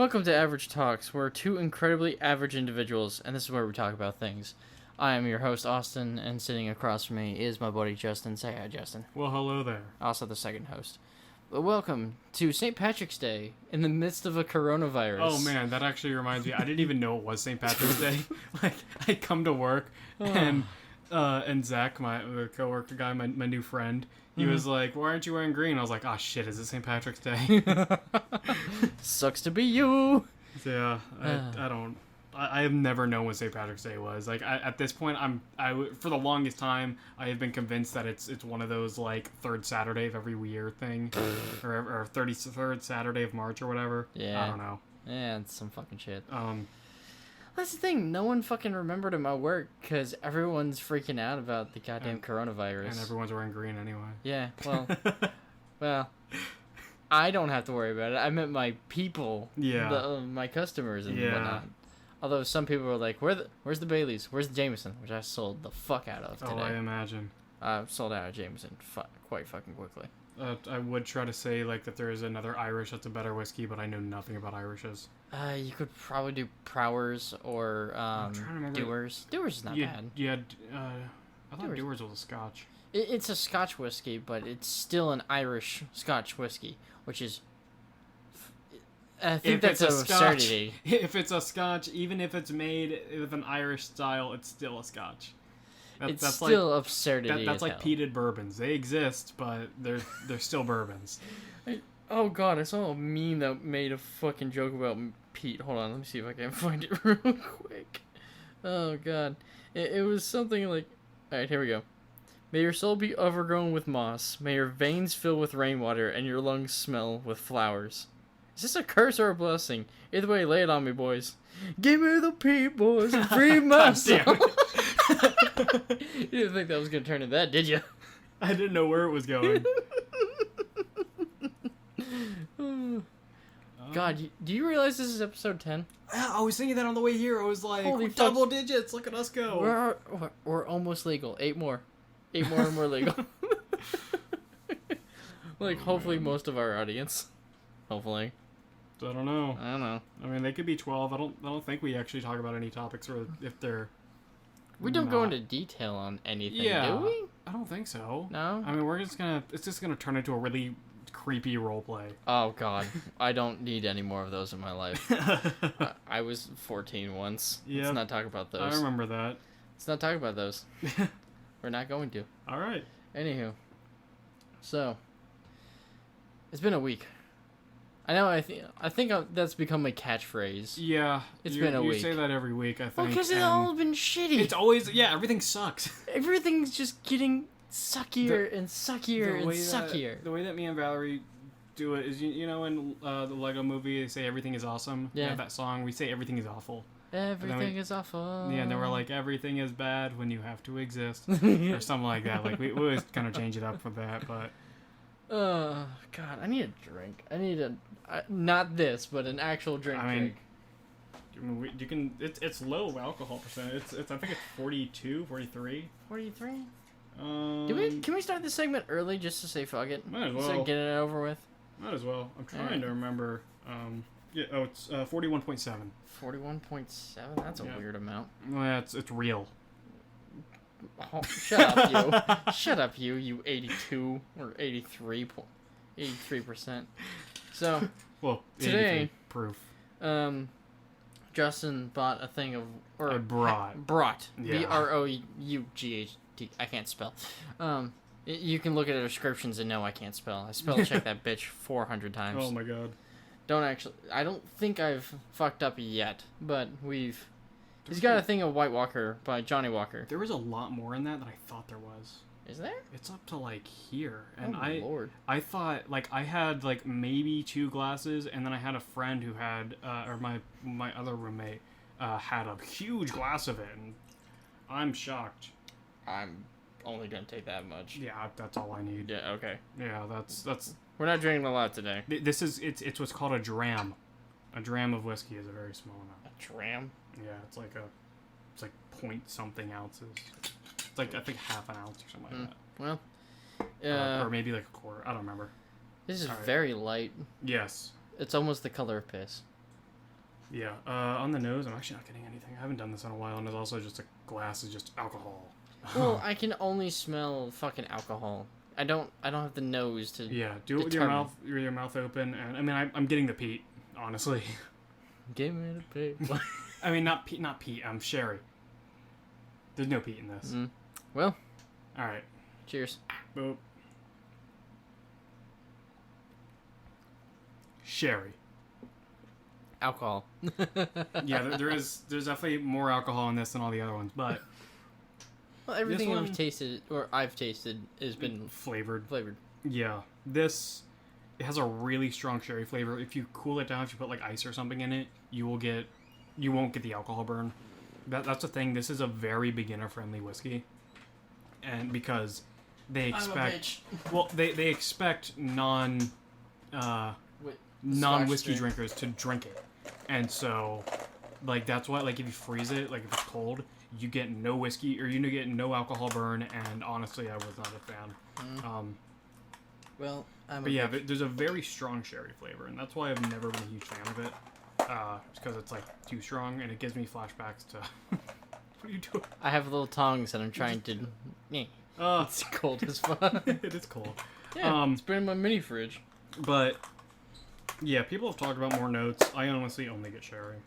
Welcome to Average Talks. We're two incredibly average individuals, and this is where we talk about things. I am your host, Austin, and sitting across from me is my buddy, Justin. Say hi, Justin. Well, hello there. Also the second host. But welcome to St. Patrick's Day in the midst of a coronavirus. Oh, man, that actually reminds me. I didn't even know it was St. Patrick's Day. Like, I come to work, and Zach, my coworker guy, my new friend, he was like, why aren't you wearing green? I was like, oh, shit, is it St. Patrick's Day? Sucks to be you. Yeah, I have never known what St. Patrick's Day was. Like, at this point, for the longest time, I have been convinced that it's one of those, like, third Saturday of every year thing, or 33rd Saturday of March or whatever. Yeah. I don't know. Yeah, it's some fucking shit. That's the thing. No one fucking remembered at my work because everyone's freaking out about the goddamn coronavirus. And everyone's wearing green anyway. Yeah, well, I don't have to worry about it. I meant my people, my customers and whatnot. Although some people were like, where's the Baileys? Where's the Jameson? Which I sold the fuck out of today. Oh, I imagine. I sold out of Jameson quite fucking quickly. I would try to say like that there is another Irish that's a better whiskey, but I know nothing about Irishes. You could probably do Prowers or Dewars. Dewars is not bad. Yeah, I thought Dewars was a Scotch. It's a Scotch whiskey, but it's still an Irish Scotch whiskey, which is... I think that's an absurdity. If it's a Scotch, even if it's made with an Irish style, it's still a Scotch. That's still like, absurdity. That's like peated bourbons. They exist, but they're still bourbons. Oh god, I saw a meme that made a fucking joke about peat. Hold on, let me see if I can find it real quick. Oh god. It was something like... Alright, here we go. May your soul be overgrown with moss. May your veins fill with rainwater and your lungs smell with flowers. Is this a curse or a blessing? Either way, lay it on me, boys. Give me the peat, boys, and free my soul. You didn't think that was going to turn into that, did you? I didn't know where it was going. God, do you realize this is episode 10? I was thinking that on the way here. I was like, holy double fuck. digits. Look at us go. We're almost legal. 8 more. 8 more and we're legal. Like, hopefully most of our audience. Hopefully. I don't know. I mean, they could be 12. I don't think we actually talk about any topics, or if they're... We don't go into detail on anything, do we? I don't think so. No? I mean, it's just gonna turn into a really creepy roleplay. Oh, God. I don't need any more of those in my life. I was 14 once. Yep. Let's not talk about those. I remember that. Let's not talk about those. We're not going to. All right. Anywho. So. It's been a week. I know, I think that's become my catchphrase. Yeah. It's been a week. You say that every week, I think. Well, because it's all been shitty. It's always, everything sucks. Everything's just getting suckier and suckier and suckier. The way that me and Valerie do it is, you know, in the Lego movie, they say everything is awesome. Yeah. They have that song, we say everything is awful. Everything is awful. Yeah, and then we're like, everything is bad when you have to exist. Or something like that. Like, we always kind of change it up with that, but... Oh, God, I need a drink. I need not this, but an actual drink. I mean, you can. It's low alcohol percent. It's I think it's 42, 43. 43. Can we start this segment early just to say fuck it? Might as well. So get it over with. Might as well. I'm trying to remember. It's 41.7. 41.7. That's a weird amount. Well, yeah, it's real. Oh, shut up, you. Shut up, you 82 or 83%. So, well, today, proof. Justin bought a thing of... I brought. Yeah. B-R-O-U-G-H-T. I can't spell. You can look at the descriptions and know I can't spell. I spell check that bitch 400 times. Oh my god. I don't think I've fucked up yet, but he's got a thing of White Walker by Johnny Walker. There was a lot more in that than I thought there was. Is there? It's up to like here, and Lord. I thought like I had like maybe 2 glasses, and then I had a friend who had or my other roommate had a huge glass of it, and I'm shocked. I'm only gonna take that much. Yeah, that's all I need. Yeah, okay. Yeah, that's. We're not drinking a lot today. It's what's called a dram. A dram of whiskey is a very small amount. A dram? Yeah, it's like point something ounces. It's like I think half an ounce or something like that. Well, or maybe like a quarter. I don't remember. This is very light. Yes. It's almost the color of piss. Yeah. On the nose, I'm actually not getting anything. I haven't done this in a while, and there's also just a glass of just alcohol. Well, I can only smell fucking alcohol. I don't have the nose to. Yeah, do it with your mouth open, and I mean, I'm getting the peat, honestly. Give me the paper. I mean, not peat. Sherry. There's no peat in this. Well. All right. Cheers. Boop. Sherry. Alcohol. Yeah, there's definitely more alcohol in this than all the other ones, but. Well, everything I've tasted has been flavored. Yeah. It has a really strong sherry flavor. If you cool it down, if you put like ice or something in it, you won't get the alcohol burn. That's the thing. This is a very beginner friendly whiskey, and because they expect they expect non whiskey drinkers to drink it, and so like that's why like if you freeze it, like if it's cold, you get no whiskey or you get no alcohol burn, and honestly I was not a fan. There's a very strong sherry flavor, and that's why I've never been a huge fan of it. Because it's like too strong, and it gives me flashbacks to. What are you doing? I have little tongs that I'm trying to. It's cold as fuck. It is cold. Yeah, it's been in my mini fridge. But yeah, people have talked about more notes. I honestly only get sherry,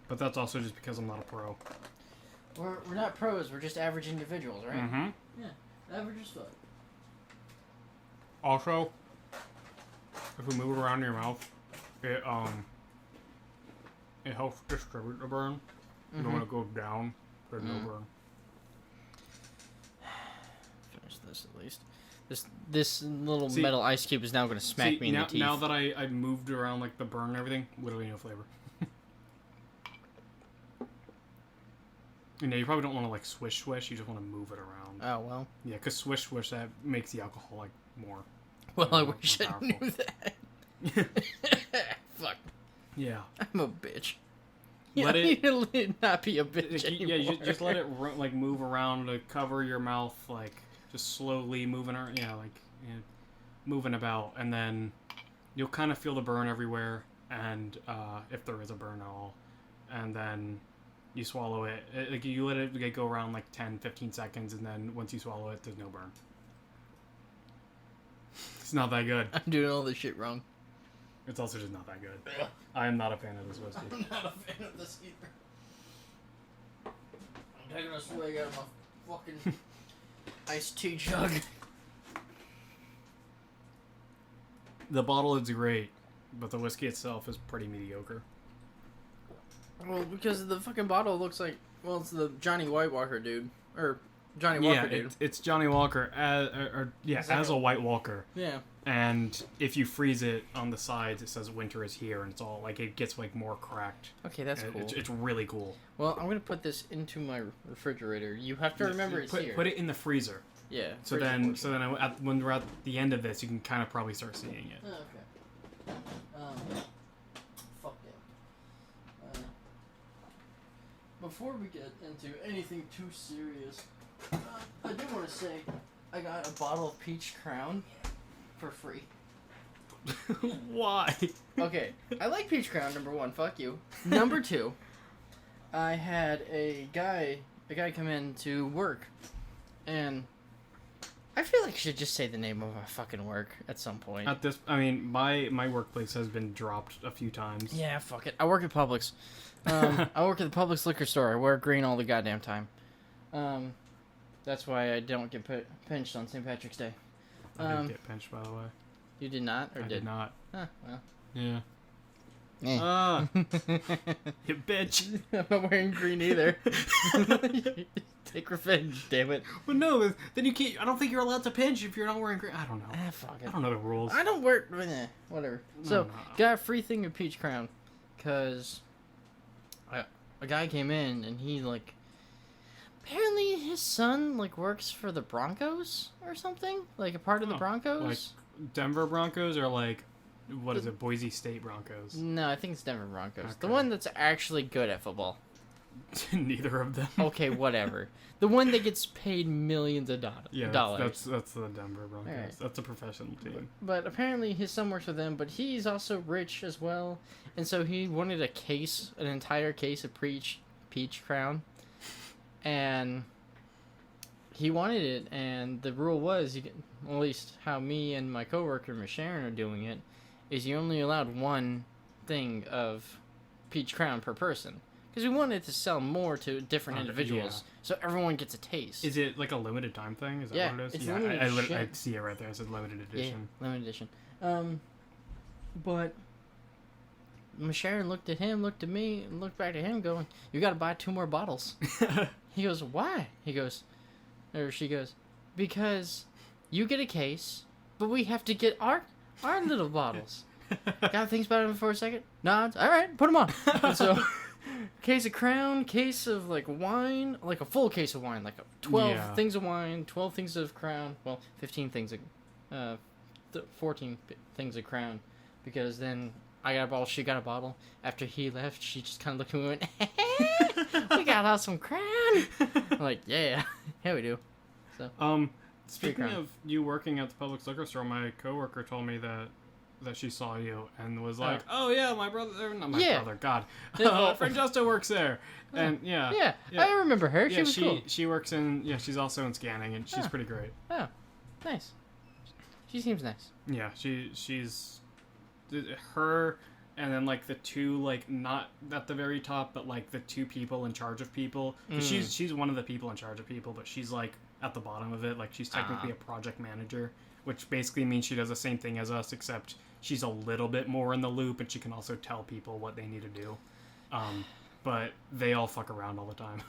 but that's also just because I'm not a pro. We're not pros. We're just average individuals, right? Mm-hmm. Yeah, average as fuck. Also, if we move it around in your mouth, it helps distribute the burn. You don't want to go down, there's no burn. Finish this at least. This little metal ice cube is now going to smack me in the teeth. Now that I moved around like the burn and everything, literally no flavor. You know, you probably don't want to like swish. You just want to move it around. Oh well. Yeah, because swish that makes the alcohol like more. Well, I wish I knew that. Fuck. Yeah. I'm a bitch. Let it not be a bitch anymore. Yeah, just let it like move around to cover your mouth, like just slowly moving around. Yeah, like moving about, and then you'll kind of feel the burn everywhere, and if there is a burn at all, and then you swallow it. Like you let it go around like 10-15 seconds, and then once you swallow it, there's no burn. It's not that good. I'm doing all this shit wrong. It's also just not that good. I am not a fan of this whiskey. I'm not a fan of this either. I'm taking a swig out of my fucking iced tea jug. The bottle is great, but the whiskey itself is pretty mediocre. Well, because the fucking bottle looks like, well, it's the Johnny White Walker dude. Or Johnny Walker dude. It's Johnny Walker as a White Walker. Yeah. And if you freeze it on the sides, it says winter is here, and it's all like it gets like more cracked. Okay, that's cool. It's really cool. Well, I'm gonna put this into my refrigerator. You have to remember it's here. Put it in the freezer. Yeah. So then when we're at the end of this, you can kind of probably start seeing it. Oh, okay. Fuck it. Before we get into anything too serious, I do want to say I got a bottle of Peach Crown for free. Why? Okay, I like Peach Crown, number one, fuck you. Number two, I had a guy come in to work, and I feel like I should just say the name of my fucking work at some point. My workplace has been dropped a few times. Yeah, fuck it. I work at Publix. I work at the Publix liquor store. I wear green all the goddamn time. That's why I don't get pinched on St. Patrick's Day. I did get pinched, by the way. You did not, or I did not. Huh, well. Yeah. You bitch. I'm not wearing green either. Take revenge, damn it. Well, no, then you can't. I don't think you're allowed to pinch if you're not wearing green. I don't know. Fuck it. I don't know the rules. I don't wear. Whatever. So, got a free thing of Peach Crown, because a guy came in and he like. Apparently, his son like works for the Broncos or something, like a part of the Broncos. Like Denver Broncos or like, what is it, Boise State Broncos? No, I think it's Denver Broncos. Okay. The one that's actually good at football. Neither of them. Okay, whatever. The one that gets paid millions of dollars. That's the Denver Broncos. Right. That's a professional team. But apparently his son works with them, but he's also rich as well. And so he wanted an entire case of peach crown. And he wanted it, and the rule was, at least how me and my coworker, Miss Sharon, are doing it, is you only allowed one thing of peach crown per person. Because we wanted to sell more to different individuals, so everyone gets a taste. Is it like a limited time thing? Is that what it is? It's limited I see it right there. It says limited edition. Yeah, limited edition. But Miss Sharon looked at him, looked at me, and looked back at him, going, "You got to buy 2 more bottles." He goes, "Why?" She goes, "Because you get a case, but we have to get our little bottles." Gotta think about it for a second. Nods. All right, put them on. And so. Case of Crown, case of like wine, like a full case of wine, like 12 things of wine, 12 things of Crown, well, 15 things of, 14 things of Crown, because then I got a bottle, she got a bottle. After he left, she just kind of looked at me and went, "Hey, we got us some Crown." I'm like, yeah, we do. So, speaking of you working at the Publix liquor store, my coworker told me that she saw you and was like, "Oh yeah, my brother, not my brother, God, Francesca works there," and yeah, I remember her. Yeah, she was cool. She works in she's also in scanning, and she's pretty great. Oh, nice. She seems nice. Yeah, she's her, and then like the two, like not at the very top, but like the 2 people in charge of people. She's one of the people in charge of people, but she's like at the bottom of it. Like she's technically a project manager, which basically means she does the same thing as us, except she's a little bit more in the loop, and she can also tell people what they need to do. But they all fuck around all the time.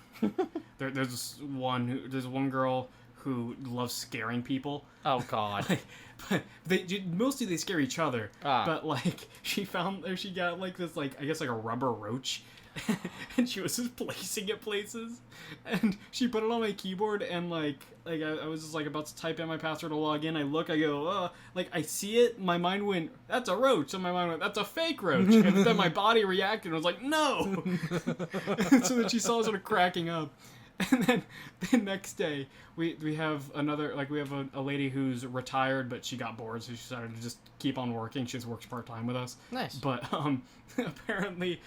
There's one girl who loves scaring people. Oh God. But mostly they scare each other. But like she got like this, like I guess like a rubber roach. And she was just placing it places, and she put it on my keyboard, and like I was just like about to type in my password to log in. I go, like I see it, my mind went, "That's a roach," and my mind went, "That's a fake roach," and then my body reacted and was like, "No." And so then she saw sort of cracking up, and then the next day we have another, like we have a lady who's retired, but she got bored, so she decided to just keep on working. She just works part-time with us. Nice. But apparently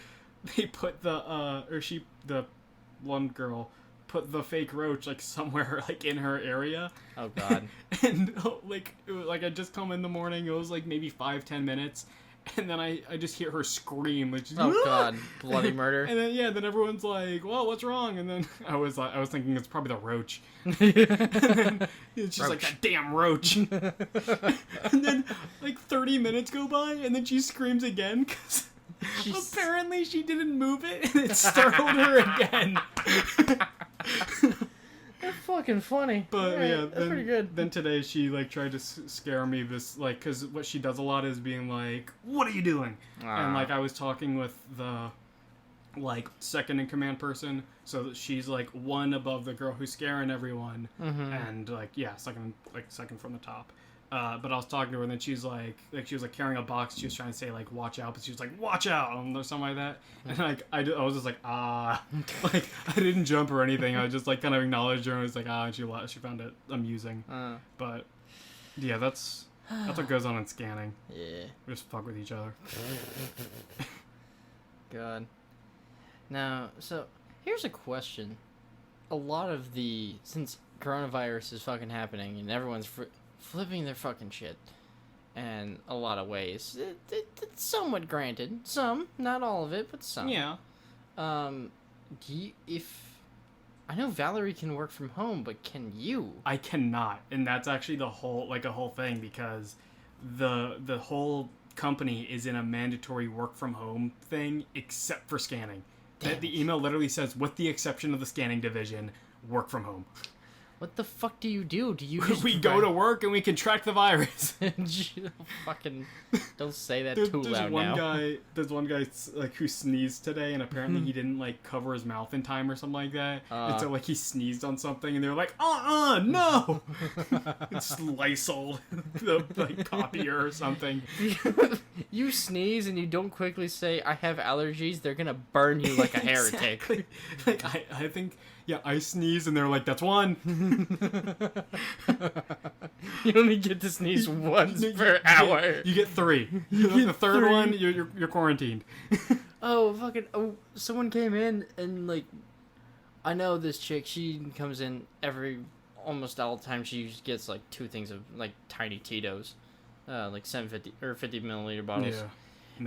they put the one girl put the fake roach like somewhere like in her area. Oh God. And like it was, like I just come in the morning, it was like maybe 5-10 minutes, and then I just hear her scream, like, "Oh God, bloody murder!" And then everyone's like, "Well, what's wrong?" And then I was thinking it's probably the roach. And then it's just like, "That damn roach." And then like 30 minutes go by, and then she screams again because apparently she didn't move it, and it startled her again. That's fucking funny. But that's pretty good. Then today she like tried to scare me, this like, because what she does a lot is being like, "What are you doing?" And like I was talking with the like second in command person, so that she's like one above the girl who's scaring everyone, and like second from the top. But I was talking to her, and then she's like she was like carrying a box. She was trying to say like "watch out," but she was like "watch out" or something like that. And like I was just like like I didn't jump or anything. I just like kind of acknowledged her and was like and she found it amusing. But yeah, that's what goes on in scanning. Yeah, we just fuck with each other. God. Now, so here's a question. A lot of since coronavirus is fucking happening and everyone's flipping their fucking shit in a lot of ways. It's somewhat granted. Some, not all of it, but some. Yeah. If I know Valerie can work from home, but can you? I cannot, and that's actually a whole thing, because the whole company is in a mandatory work from home thing except for scanning. The email literally says, with the exception of the scanning division, work from home. What the fuck do you do? Do you We go to work and we contract the virus. Fucking don't say that there's loud one now. There's one guy like who sneezed today, and apparently he didn't like cover his mouth in time or something like that. And so like he sneezed on something, and they were like, no! It's Lysol, the like copier or something. You sneeze and you don't quickly say I have allergies, they're gonna burn you like a heretic. Like I think. Yeah, I sneeze, and they're like, "That's one." You only get to sneeze once per hour. You get 3. The third one, you're quarantined. Someone came in and like, I know this chick. She comes in almost all the time. She gets like 2 things of like tiny Tito's, like 750 or 50 milliliter bottles. Yeah,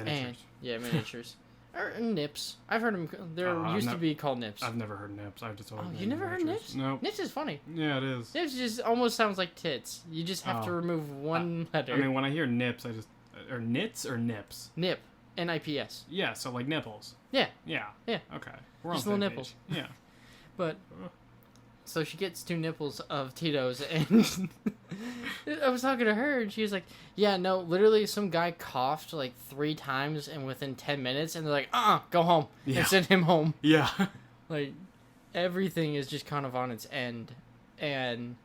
miniatures. Miniatures. Or nips. I've heard them. There used to be called nips. I've never heard nips. I've just always. Oh, you never heard nips? No. Nips is funny. Yeah, it is. Nips just almost sounds like tits. You just have to remove one letter. I mean, when I hear nips, or nits or nips. Nip, Nips. Yeah, so like nipples. Yeah. Yeah. Yeah. Okay. We're just on little the same nipples. page. Yeah. But. So she gets 2 nipples of Tito's, and I was talking to her, and she was like, yeah, no, literally some guy coughed like 3 times, and within 10 minutes, and they're like, go home, and send him home. Yeah. Like, everything is just kind of on its end, and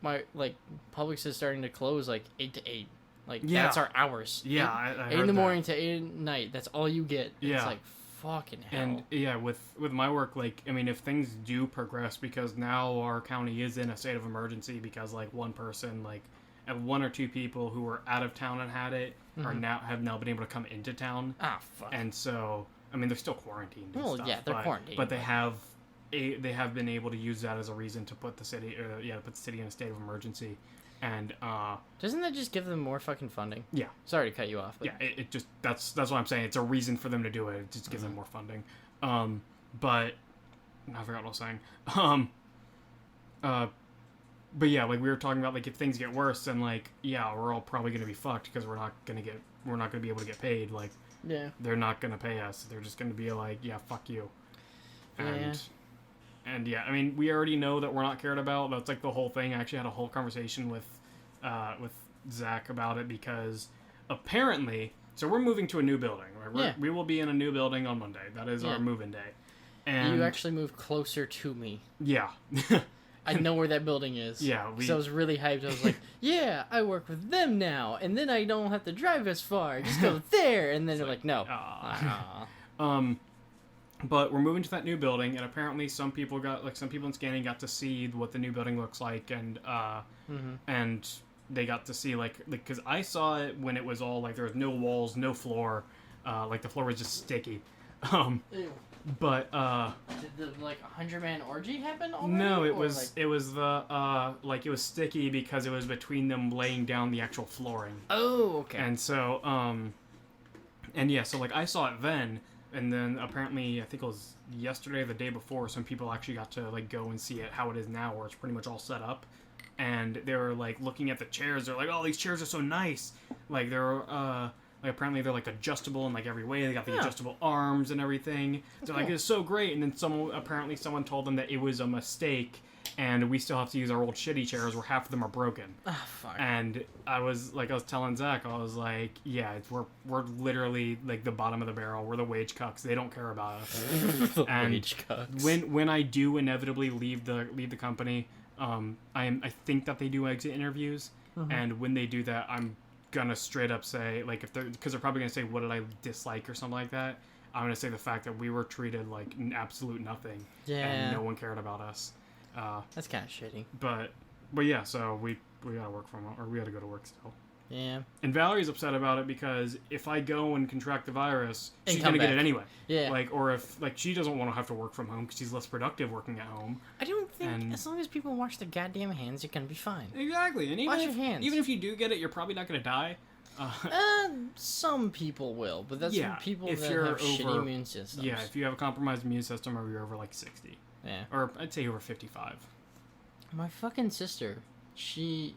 my, like, Publix is starting to close, like, 8 to 8. Like, that's our hours. Yeah, I heard 8 in the morning to 8 at night, that's all you get. Yeah. It's like, fucking hell. And yeah, with my work, like, I mean, if things do progress, because now our county is in a state of emergency because like one person, like, and 1 or 2 people who were out of town and had it have now been able to come into town. Fuck. And so, I mean, they're still quarantined. And stuff, yeah, they're quarantined. But they have been able to use that as a reason to put the city, put the city in a state of emergency. And doesn't that just give them more fucking funding? Yeah. Sorry to cut you off. But... Yeah, it just that's what I'm saying. It's a reason for them to do it. It just gives them more funding. But I forgot what I was saying. But yeah, like we were talking about, like if things get worse, then like we're all probably gonna be fucked because we're not gonna be able to get paid. Like they're not gonna pay us. They're just gonna be like, fuck you. And yeah, I mean, we already know that we're not cared about. That's like the whole thing. I actually had a whole conversation with Zach about it because apparently, so we're moving to a new building. Right? We will be in a new building on Monday. That is our move-in day. And you actually moved closer to me. Yeah. I know where that building is. Yeah. So I was really hyped. I was like, yeah, I work with them now. And then I don't have to drive as far. Just go there. And then they're like, no. But we're moving to that new building, and apparently some people in scanning got to see what the new building looks like, and and they got to see like because I saw it when it was all like there was no walls, no floor, like the floor was just sticky. Ew. But did the like 100-man orgy happen already? No, it was it was sticky because it was between them laying down the actual flooring. Oh, okay. And so so like I saw it then. And then apparently, I think it was yesterday or the day before, some people actually got to like go and see it how it is now, where it's pretty much all set up. And they were like looking at the chairs. They're like, "Oh, these chairs are so nice!" Like they're like apparently they're like adjustable in like every way. They got the adjustable arms and everything. They're like, "It's so great!" And then someone told them that it was a mistake, and we still have to use our old shitty chairs where half of them are broken. Ah, fuck. And I was telling Zach, I was like, we're literally like the bottom of the barrel. We're the wage cucks. They don't care about us. And wage cucks. When I do inevitably leave the company, I think that they do exit interviews, and when they do that, I'm gonna straight up say like because they're probably gonna say what did I dislike or something like that. I'm gonna say the fact that we were treated like absolute nothing, and no one cared about us. That's kind of shitty. But yeah, so we gotta work from home, or we gotta go to work still. Yeah. And Valerie's upset about it because if I go and contract the virus, she's gonna get it anyway. Yeah. Like, or if like she doesn't want to have to work from home because she's less productive working at home. I don't think as long as people wash their goddamn hands, you're gonna be fine. Exactly. And wash your hands. Even if you do get it, you're probably not gonna die. Some people will, but that's for people that have shitty immune systems. Yeah, if you have a compromised immune system or you're over like 60. Yeah. Or I'd say over 55. My fucking sister, she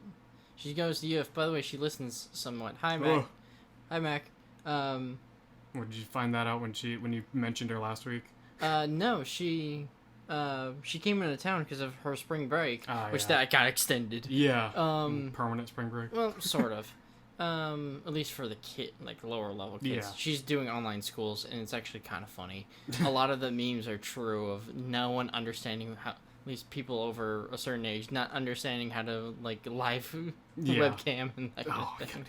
goes to UF. By the way, she listens somewhat. Hi, Mac. Oh. Hi, Mac. Did you find that out when you mentioned her last week? No, she she came into town because of her spring break, which yeah. that got extended. Yeah. Permanent spring break. Well, sort of. At least for the kid, like lower level kids. Yeah. She's doing online schools, and it's actually kind of funny. A lot of the memes are true of no one understanding how, at least people over a certain age, not understanding how to like live webcam and that kind of thing.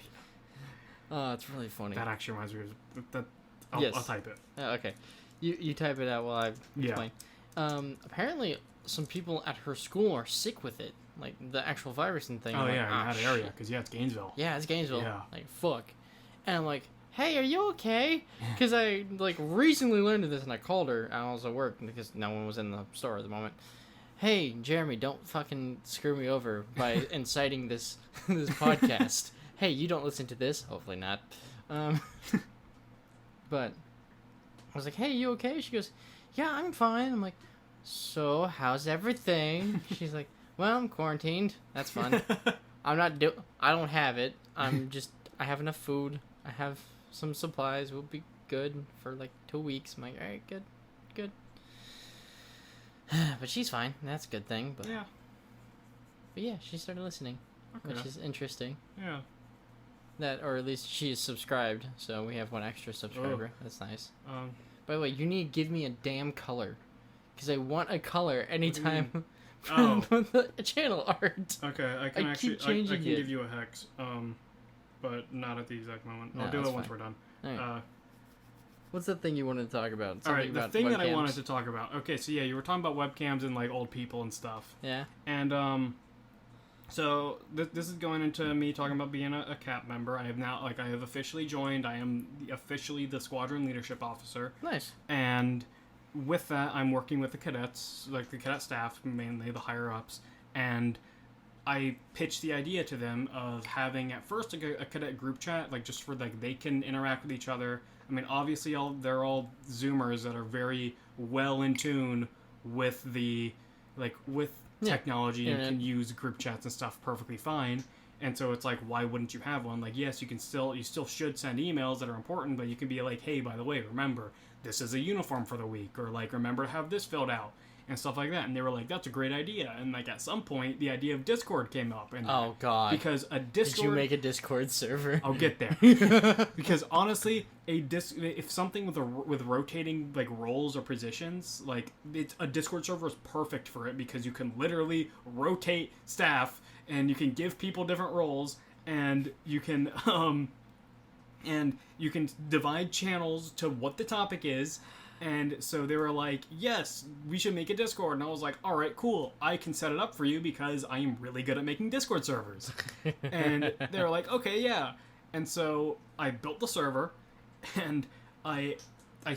Oh, it's really funny. That actually reminds me of that. I'll type it. Okay. You type it out while I explain. Apparently, some people at her school are sick with it. Like, the actual virus and thing. Oh, I'm yeah, like, in that area. Because, it's Gainesville. Yeah, it's Gainesville. Yeah. Like, fuck. And I'm like, hey, are you okay? Because I, like, recently learned of this, and I called her. I was at work because no one was in the store at the moment. Hey, Jeremy, don't fucking screw me over by inciting this podcast. Hey, you don't listen to this. Hopefully not. But I was like, hey, you okay? She goes, yeah, I'm fine. I'm like, so how's everything? She's like, well, I'm quarantined. That's fun. I don't have it. I have enough food. I have some supplies. We'll be good for like 2 weeks. I'm like, all right, good. But she's fine. That's a good thing. But yeah, she started listening, which is interesting. Yeah. That, or at least she is subscribed, so we have one extra subscriber. Oh. That's nice. By the way, you need to give me a damn color, because I want a color anytime from the channel art. Okay, I can give you a hex, but not at the exact moment. I'll do it once we're done. Right. What's the thing you wanted to talk about? Alright, the thing that I wanted to talk about. Okay, so yeah, you were talking about webcams and like old people and stuff. Yeah. And so this is going into me talking about being a CAP member. I have officially joined. I am officially the squadron leadership officer. Nice. And with that, I'm working with the cadets, like the cadet staff, mainly the higher ups, and I pitched the idea to them of having at first a cadet group chat, like just for like they can interact with each other. I mean, obviously, they're all Zoomers that are very well in tune with technology and can use group chats and stuff perfectly fine. And so it's like, why wouldn't you have one? Like, yes, you still should send emails that are important, but you can be like, hey, by the way, remember, this is a uniform for the week, or like, remember to have this filled out and stuff like that. And they were like, that's a great idea. And like at some point, the idea of Discord came up. And oh god! Because a Discord. Did you make a Discord server? I'll get there. Because honestly, if something with rotating like roles or positions, like a Discord server is perfect for it, because you can literally rotate staff and you can give people different roles, and you can divide channels to what the topic is. And so they were like, yes, we should make a Discord. And I was like, all right, cool. I can set it up for you because I am really good at making Discord servers. And they were like, okay, yeah. And so I built the server, and I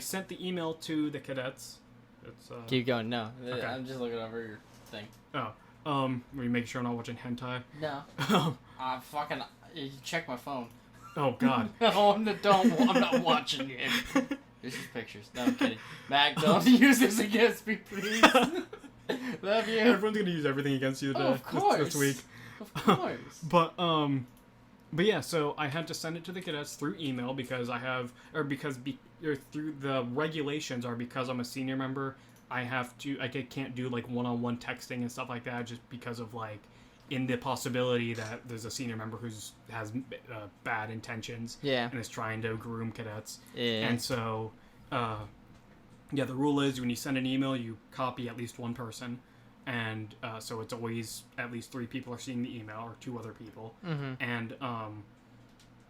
sent the email to the cadets. Keep going. No, okay. I'm just looking over your thing. Oh, were you making sure I'm not watching hentai? No. You check my phone. Oh God. No, I'm not watching it. There's just pictures. No, I'm kidding. Mac, don't use this against me, please. Love you. Everyone's gonna use everything against you today. Oh, of course. This week. Of course. But yeah, so I had to send it to the cadets through email because through the regulations are, because I'm a senior member, I can't do like one-on-one texting and stuff like that, just because of like, in the possibility that there's a senior member has bad intentions and is trying to groom cadets. Yeah. And so, the rule is when you send an email, you copy at least one person. And so it's always at least 3 people are seeing the email, or 2 other people. Mm-hmm.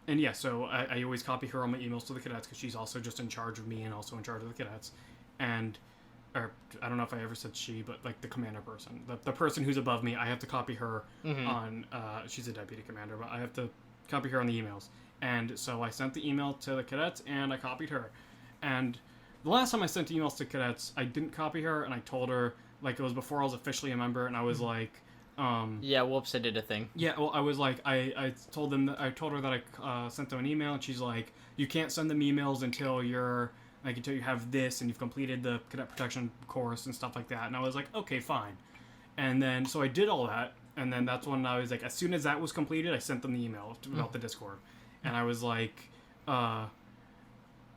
And yeah, so I always copy her on my emails to the cadets, because she's also just in charge of me and also in charge of the cadets. Or I don't know if I ever said she, but like the commander person, the person who's above me, I have to copy her on. She's a deputy commander, but I have to copy her on the emails. And so I sent the email to the cadets, and I copied her. And the last time I sent emails to cadets, I didn't copy her, and I told her, like, it was before I was officially a member, and I was like, yeah, whoops, I did a thing. Yeah, well, I was like, I told her that I sent them an email, and she's like, you can't send them emails until you have this and you've completed the cadet protection course and stuff like that. And I was like, okay, fine. And then, so I did all that. And then that's when I was like, as soon as that was completed, I sent them the email about the Discord. And I was like,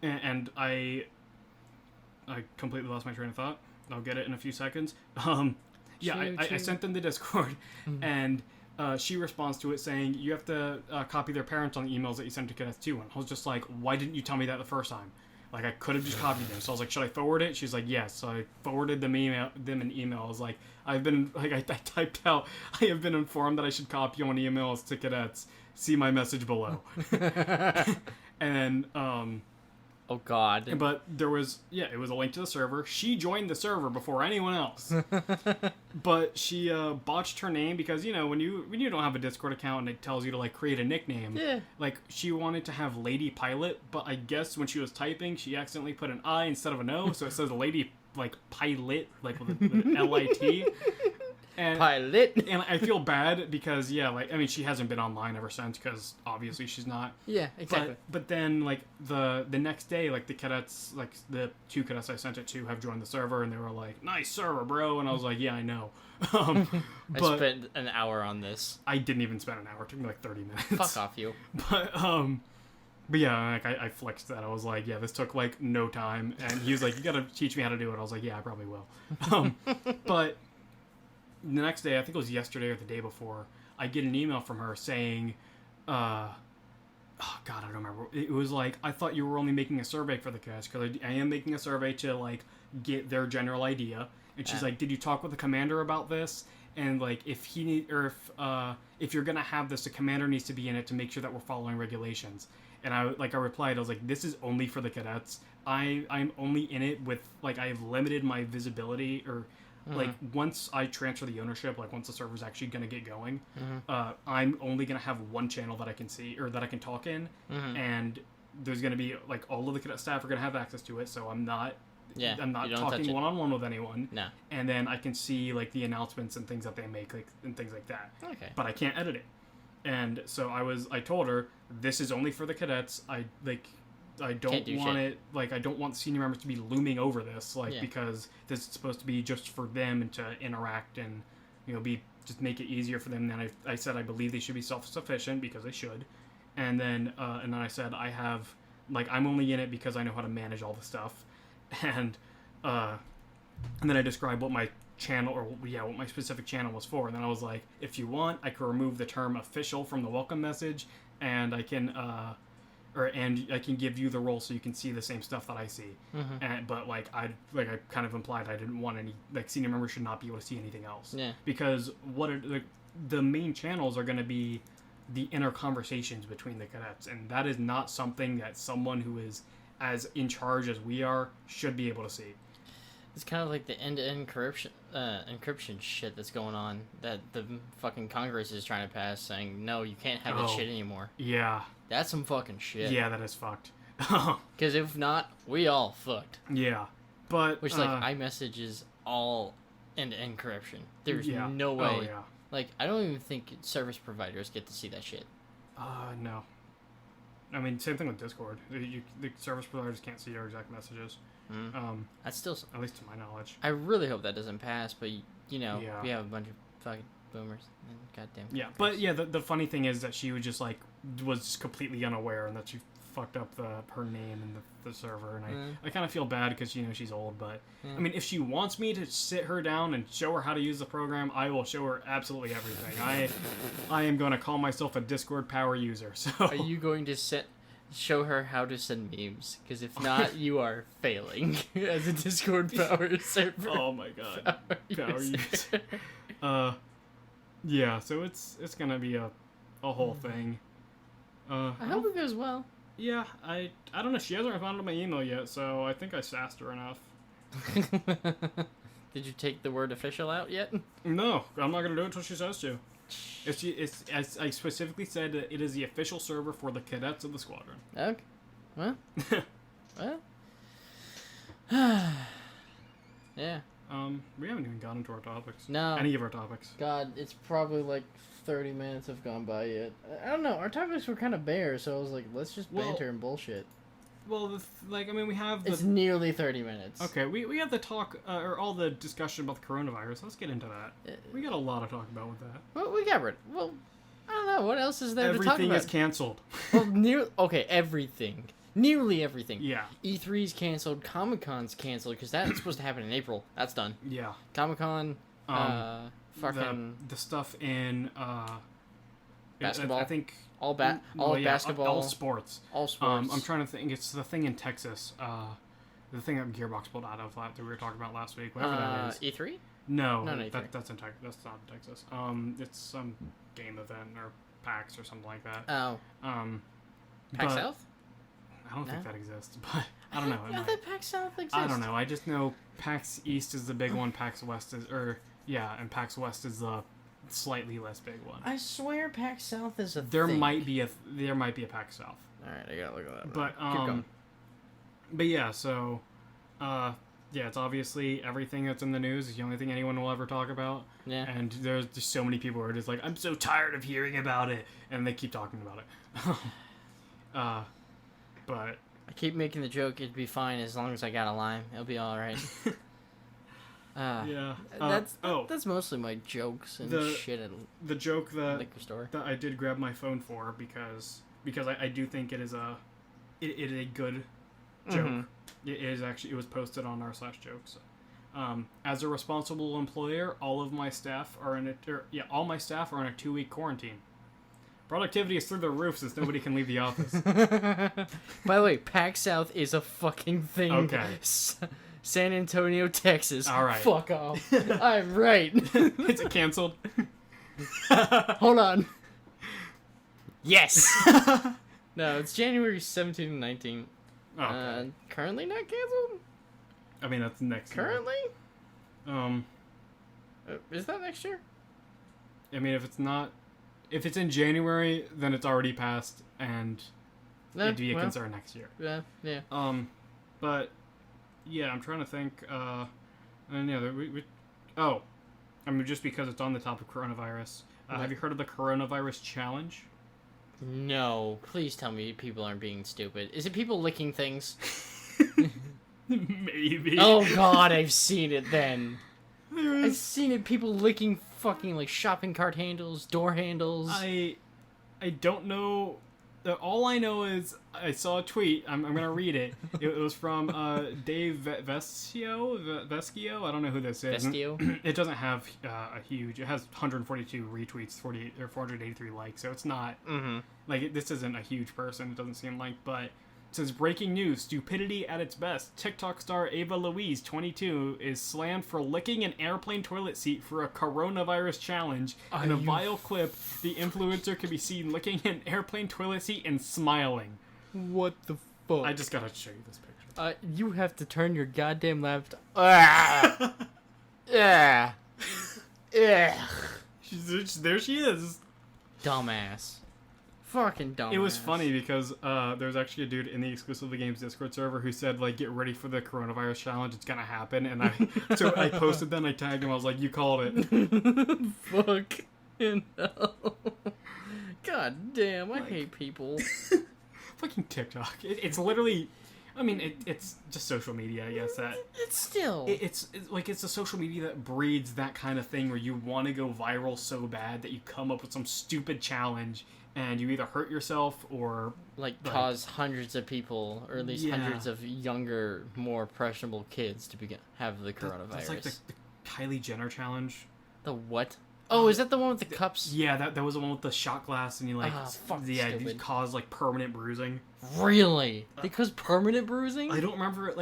and I completely lost my train of thought. I'll get it in a few seconds. Yeah, I sent them the Discord, and she responds to it saying, you have to copy their parents on the emails that you sent to cadets too. And I was just like, why didn't you tell me that the first time? Like, I could have just copied them. So I was like, should I forward it? She's like, yes. So I forwarded them an email. I was like, I typed out, I have been informed that I should copy on emails to cadets. See my message below. And oh god. But there was, it was a link to the server. She joined the server before anyone else. But she botched her name because, when you don't have a Discord account and it tells you to, like, create a nickname. Yeah. Like, she wanted to have Lady Pilot, but I guess when she was typing, she accidentally put an I instead of an O, so it says Lady, like, Pilot, like, with L-I-T. And, Pilot. And I feel bad because, she hasn't been online ever since because obviously she's not. Yeah, exactly. But then, like, the next day, like, the cadets, like, the 2 cadets I sent it to have joined the server, and they were like, nice server, bro. And I was like, yeah, I know. I spent an hour on this. I didn't even spend an hour. It took me, like, 30 minutes. Fuck off, you. But yeah, like, I flexed that. I was like, yeah, this took, like, no time. And he was like, you gotta teach me how to do it. I was like, yeah, I probably will. But the next day, I think it was yesterday or the day before, I get an email from her saying, oh god, I don't remember. It was like, I thought you were only making a survey for the cadets, because I am making a survey to, like, get their general idea. And she's like, did you talk with the commander about this? And, like, if you're gonna have this, the commander needs to be in it to make sure that we're following regulations. And I replied, I was like, this is only for the cadets. I'm only in it with, like, I have limited my visibility, or like, once I transfer the ownership, like, once the server's actually going to get going, I'm only going to have one channel that I can see, or that I can talk in, and there's going to be, like, all of the cadet staff are going to have access to it, so I'm not talking one-on-one with anyone. No. And then I can see, like, the announcements and things that they make, like, and things like that. Okay. But I can't edit it. And so I told her, this is only for the cadets. I don't want it, like, I don't want senior members to be looming over this, like, because this is supposed to be just for them and to interact and, just make it easier for them. And then I said I believe they should be self-sufficient, because they should. And then I said I'm only in it because I know how to manage all the stuff. And then I described what my channel, what my specific channel was for. And then I was like, if you want, I can remove the term official from the welcome message, and I can I can give you the role so you can see the same stuff that I see. But I kind of implied I didn't want any, like, senior members should not be able to see anything else. Yeah. Because the main channels are going to be the inner conversations between the cadets, and that is not something that someone who is as in charge as we are should be able to see. It's kind of like the end-to-end encryption shit that's going on that the fucking Congress is trying to pass, saying, no, you can't have that shit anymore. Yeah. That's some fucking shit. Yeah, that is fucked. Because if not, we all fucked. Yeah. But which, like, iMessage is all end-to-end encryption. There's no way. Oh, yeah. Like, I don't even think service providers get to see that shit. No. I mean, same thing with Discord. The service providers can't see your exact messages. That's still... At least to my knowledge. I really hope that doesn't pass, but, we have a bunch of fucking boomers. And goddamn. Yeah, but, the funny thing is that she was just, like, was completely unaware, and that she fucked up her name and the server, and I kind of feel bad because, she's old, but, I mean, if she wants me to sit her down and show her how to use the program, I will show her absolutely everything. I am going to call myself a Discord power user, so... Are you going to show her how to send memes? Because if not, you are failing as a Discord power server. Oh my god. Power user. Yeah, so it's going to be a whole thing. I hope it goes well. Yeah, I don't know. She hasn't responded to my email yet, so I think I sassed her enough. Did you take the word official out yet? No, I'm not going to do it until she says to. It's as I specifically said, it is the official server for the cadets of the squadron. Okay. Well. Well. Yeah. We haven't even gotten into our topics. No. Any of our topics. God, it's probably like 30 minutes have gone by yet. I don't know. Our topics were kind of bare, so I was like, let's just banter and bullshit. Well, we have It's nearly 30 minutes. Okay, we have the talk, or all the discussion about the coronavirus. Let's get into that. We got a lot to talk about with that. Well, we got rid. Well, I don't know. What else is there to talk about? Everything is canceled. Well, okay, everything. Nearly everything. Yeah. E3's canceled. Comic-Con's canceled because that's supposed to happen in April. That's done. Yeah. Comic-Con, fucking... The stuff in, basketball. I think... basketball. All sports. All sports. I'm trying to think. It's the thing in Texas. The thing that Gearbox pulled out of that we were talking about last week. Whatever that is. E3? No, Not E3. That's in Texas. That's not in Texas. It's some game event or PAX or something like that. Oh. PAX South? I don't think that exists, but I don't know. I thought PAX South exists. I don't know. I just know PAX East is the big one. PAX West is, and PAX West is the slightly less big one. I swear PAX South is a there thing. might be a PAX South. All right, I gotta look at that. But keep going. But yeah, so it's obviously everything that's in the news is the only thing anyone will ever talk about. Yeah. And there's just so many people who are just like, I'm so tired of hearing about it, and they keep talking about it. But I keep making the joke. It'd be fine as long as I got a lime. It'll be all right. Yeah. That's mostly my jokes and shit at the joke that liquor store that I did grab my phone for because I do think it is a good joke. Mm-hmm. It was posted on r/jokes. As a responsible employer, all my staff are in a 2-week quarantine. Productivity is through the roof since nobody can leave the office. By the way, PAX South is a fucking thing. Okay. San Antonio, Texas. All right. Fuck off. I'm right. Is it canceled? Hold on. Yes. No, it's January 17 and 19. Okay. Currently not canceled? I mean, that's next currently? year. Is that next year? I mean, if it's in January, then it's already passed, and it'd be a concern next year. Yeah. But yeah, I'm trying to think. Just because it's on the topic of coronavirus. Have you heard of the coronavirus challenge? No, please tell me people aren't being stupid. Is it people licking things? Maybe. Oh God, I've seen it then. I've seen it. People licking fucking like shopping cart handles, door handles. I don't know. All I know is I saw a tweet. I'm gonna read it. It was from Dave Vescio. I don't know who this is. Vestio? It doesn't have a huge. It has 142 retweets, 483 likes. So it's not this isn't a huge person. It doesn't seem like, but. It says, breaking news, stupidity at its best. TikTok star Ava Louise, 22, is slammed for licking an airplane toilet seat for a coronavirus challenge. In a vile clip, the influencer can be seen licking an airplane toilet seat and smiling. What the fuck? I just gotta show you this picture. You have to turn your goddamn laptop. Yeah. Yeah. There she is. Dumbass. Fucking dumbass. It was funny because there's actually a dude in the Exclusively Games Discord server who said, like, get ready for the coronavirus challenge, it's gonna happen, and I posted that and I tagged him, I was like, you called it. Fucking hell. God damn, I hate people. Fucking TikTok. It's literally, I mean, it's just social media, I guess, that... It's still... It's a social media that breeds that kind of thing where you want to go viral so bad that you come up with some stupid challenge and you either hurt yourself or... cause hundreds of people, or at least hundreds of younger, more impressionable kids to have the coronavirus. That's like the Kylie Jenner challenge. The what? Oh, is that the one with the cups? Yeah, that was the one with the shot glass and you you cause permanent bruising. Really? They caused permanent bruising? I don't remember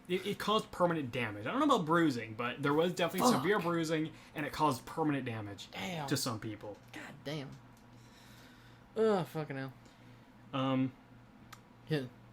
it caused permanent damage. I don't know about bruising, but there was definitely severe bruising and it caused permanent damage to some people. God damn. Oh, fucking hell.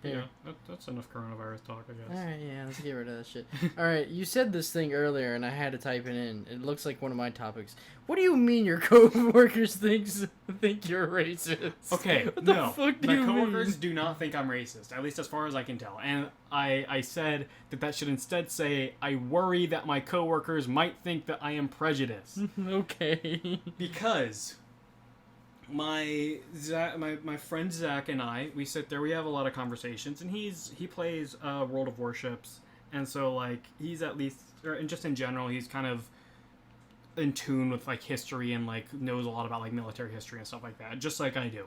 Yeah, that's enough coronavirus talk, I guess. Alright, yeah, let's get rid of that shit. Alright, you said this thing earlier, and I had to type it in. It looks like one of my topics. What do you mean your coworkers think you're racist? Okay, what the fuck do you coworkers do not think I'm racist, at least as far as I can tell. And I said that should instead say, I worry that my coworkers might think that I am prejudiced. Okay. Because... My friend Zach and I, we sit there, we have a lot of conversations, and he plays World of Warships, and so he's at least, and just in general, he's kind of in tune with history and knows a lot about military history and stuff like that, just like I do.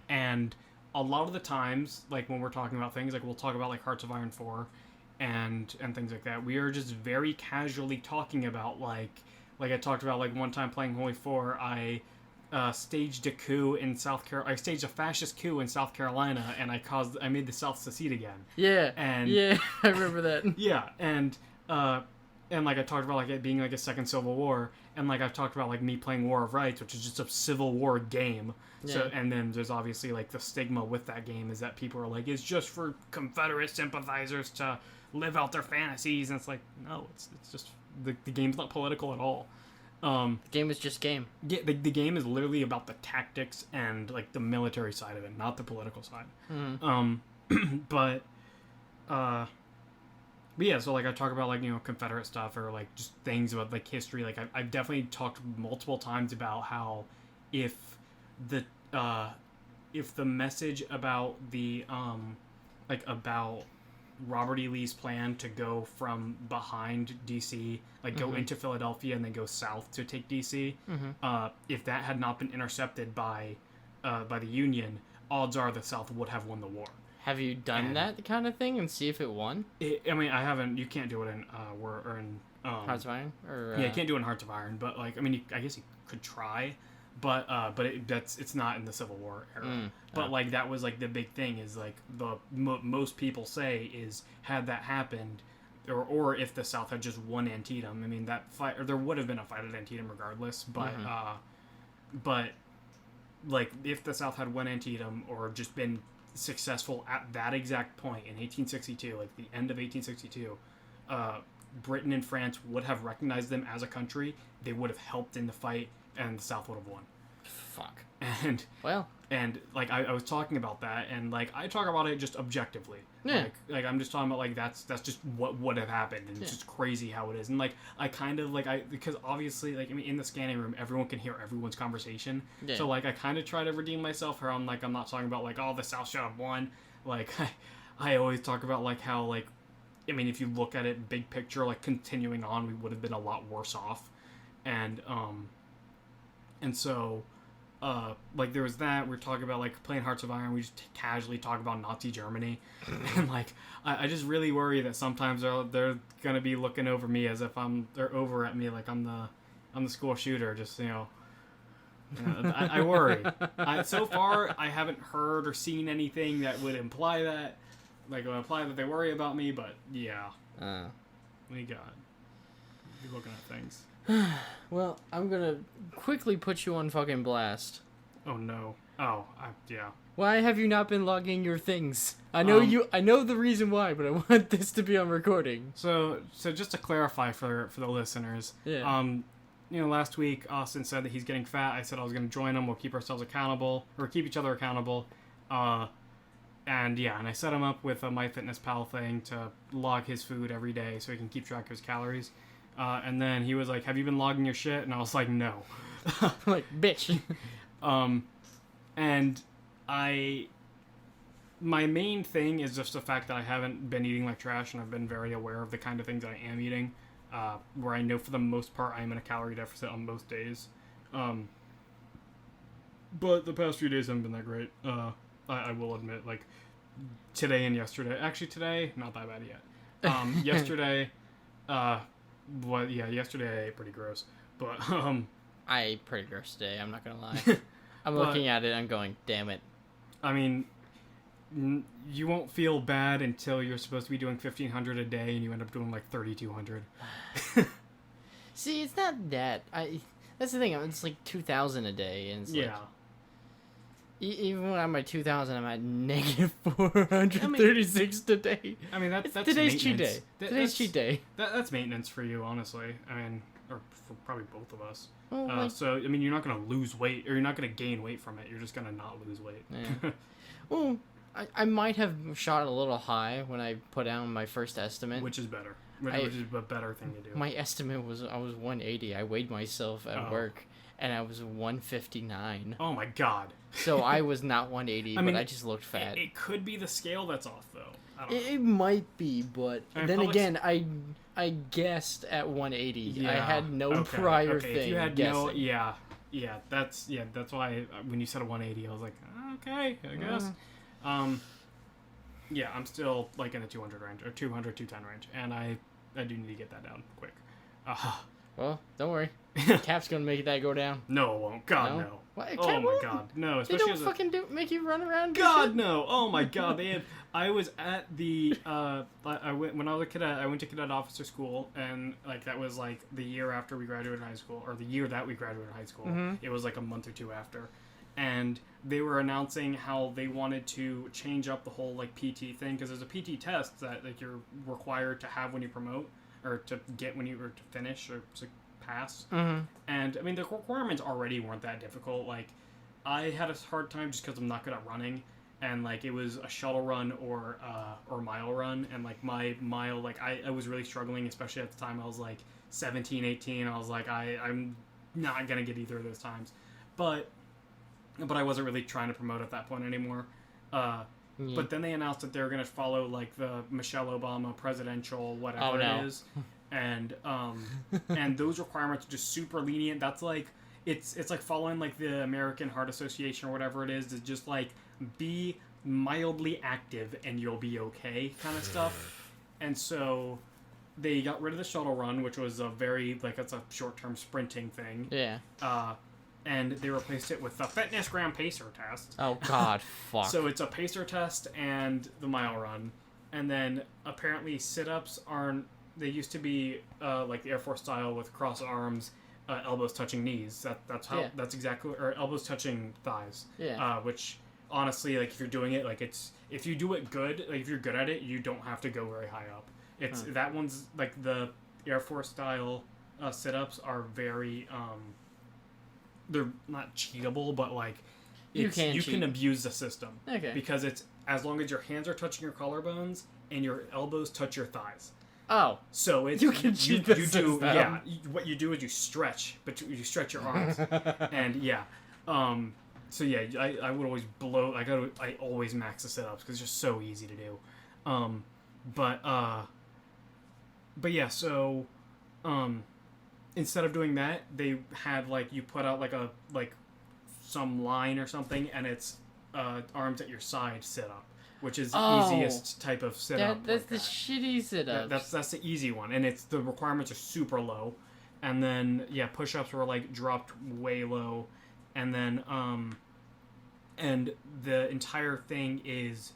And a lot of the times, like when we're talking about things, like we'll talk about like Hearts of Iron 4 and things like that. We are just very casually talking about like I talked about like one time playing Holy 4, I staged a coup in South Carolina. I staged a fascist coup in South Carolina, and I made the South secede again. Yeah. And yeah, I remember that. yeah, and like I talked about like it being like a second civil war, and like I've talked about like me playing War of Rights, which is just a civil war game. Yeah. So and then there's obviously like the stigma with that game is that people are like it's just for Confederate sympathizers to live out their fantasies, and it's like no, it's just the game's not political at all. The game is just game. Yeah, the game is literally about the tactics and like the military side of it, not the political side. But yeah, so like I talk about like Confederate stuff or like just things about like history. Like I've definitely talked multiple times about how if the message about the about Robert E. Lee's plan to go from behind D.C., like go into Philadelphia and then go south to take D.C., if that had not been intercepted by the Union, odds are the South would have won the war. Have you done that kind of thing and see if it won? I mean, I haven't. You can't do it in Hearts of Iron? Or, yeah, you can't do it in Hearts of Iron, but like, I mean, I guess you could try, but it's not in the Civil War era. But like that was like the big thing is like most people say is had that happened, or if the South had just won Antietam, I mean that fight, or there would have been a fight at Antietam regardless. But like if the South had won Antietam or just been successful at that exact point in 1862, like the end of 1862, Britain and France would have recognized them as a country. They would have helped in the fight, and the South would have won. Fuck. And like I was talking about that, and like I talk about it just objectively. Yeah. Like I'm just talking about like that's just what would have happened, and it's just crazy how it is. And like I kind of like because obviously like I mean in the scanning room everyone can hear everyone's conversation. Yeah. So like I kind of try to redeem myself. Where I'm not talking about like the South should have won. Like I always talk about like how like I mean if you look at it big picture, like continuing on we would have been a lot worse off, and so. Like there was that we're talking about like playing Hearts of Iron, we just casually talk about Nazi Germany, and like I just really worry that sometimes they're gonna be looking over me as if they're over at me like I'm the school shooter, just I worry. So far I haven't heard or seen anything that would imply that they worry about me, but yeah, we got be looking at things. Well, I'm gonna quickly put you on fucking blast. Oh no. Oh, yeah. Why have you not been logging your things? I know the reason why, but I want this to be on recording. So just to clarify for the listeners, last week Austin said that he's getting fat. I said I was gonna join him. We'll keep ourselves accountable, or keep each other accountable. And I set him up with a MyFitnessPal thing to log his food every day so he can keep track of his calories. And then he was like, have you been logging your shit? And I was like, no. Like, bitch. And my main thing is just the fact that I haven't been eating like trash, and I've been very aware of the kind of things that I am eating, where I know for the most part I'm in a calorie deficit on most days. But the past few days haven't been that great. I will admit, like, today and yesterday. Actually, today, not that bad yet. Yesterday, yesterday I ate pretty gross, but I ate pretty gross today, I'm not gonna lie. I'm looking at it, I'm going, damn it. I mean, you won't feel bad until you're supposed to be doing 1,500 a day and you end up doing like 3,200. See, it's not that. That's the thing, it's like 2,000 a day, and it's like... Even when I'm at 2,000, I'm at negative 436 today. I mean, that's today's cheat day. Today's cheat day. That's maintenance for you, honestly. I mean, or for probably both of us. Well, so, I mean, you're not going to lose weight, or you're not going to gain weight from it. You're just going to not lose weight. Yeah. Well, I might have shot a little high when I put down my first estimate. Which is better. Which is a better thing to do. My estimate was I was 180. I weighed myself at work, and I was 159. Oh, my God. So I was not 180, but I just looked fat. It could be the scale that's off, though. I don't know. It might be, but then again, I guessed at 180. Yeah. I had no prior thing. If you had guessing. that's why when you said 180, I was like, okay, I guess. Yeah, I'm still like in the 200 range or 200 210 range, and I do need to get that down quick. Well, don't worry. Cap's gonna make that go down. No, it won't. God, no. What? Oh Cap my won't? God, no. They Especially don't make you run around. God, no. Oh my God, they had. I was at the. When I was a cadet. I went to cadet officer school, and like that was like the year after we graduated high school, or the year that we graduated high school. Mm-hmm. It was like a month or two after, and they were announcing how they wanted to change up the whole like PT thing, because there's a PT test that like you're required to have when you promote, or to get when you or to finish or to pass. Mm-hmm. And I mean, the requirements already weren't that difficult. Like, I had a hard time just because I'm not good at running, and like it was a shuttle run or mile run, and like my mile, like I was really struggling, especially at the time I was like 17, 18. I was like, I'm not gonna get either of those times, but I wasn't really trying to promote at that point anymore. But then they announced that they were gonna follow like the Michelle Obama presidential whatever it is. And and those requirements are just super lenient. That's like it's like following like the American Heart Association or whatever it is. It's just like be mildly active and you'll be okay kind of stuff. And so they got rid of the shuttle run, which was a very like it's a short-term sprinting thing. Yeah. And they replaced it with the fitness gram pacer test. Oh God, fuck. So it's a pacer test and the mile run, and then apparently sit-ups aren't. They used to be like the Air Force style with cross arms, elbows touching knees. That's how. Yeah. That's exactly. Or elbows touching thighs. Yeah. Which honestly, like if you're doing it, like if you do it good, like if you're good at it, you don't have to go very high up. It's that one's like the Air Force style sit-ups are very. They're not cheatable, but like you can abuse the system. Okay. Because it's as long as your hands are touching your collarbones and your elbows touch your thighs. Oh, so it's you can cheat the system. Yeah. What you do is you stretch, but you stretch your arms, and yeah. So yeah, I would always blow. I always max the sit-ups because it's just so easy to do. But yeah. So, instead of doing that, they had like you put out like some line or something, and it's arms at your side sit up. Which is the easiest type of sit-up. That's the shitty sit-up. That's the easy one, and it's the requirements are super low, and then yeah, push-ups were like dropped way low, and then and the entire thing is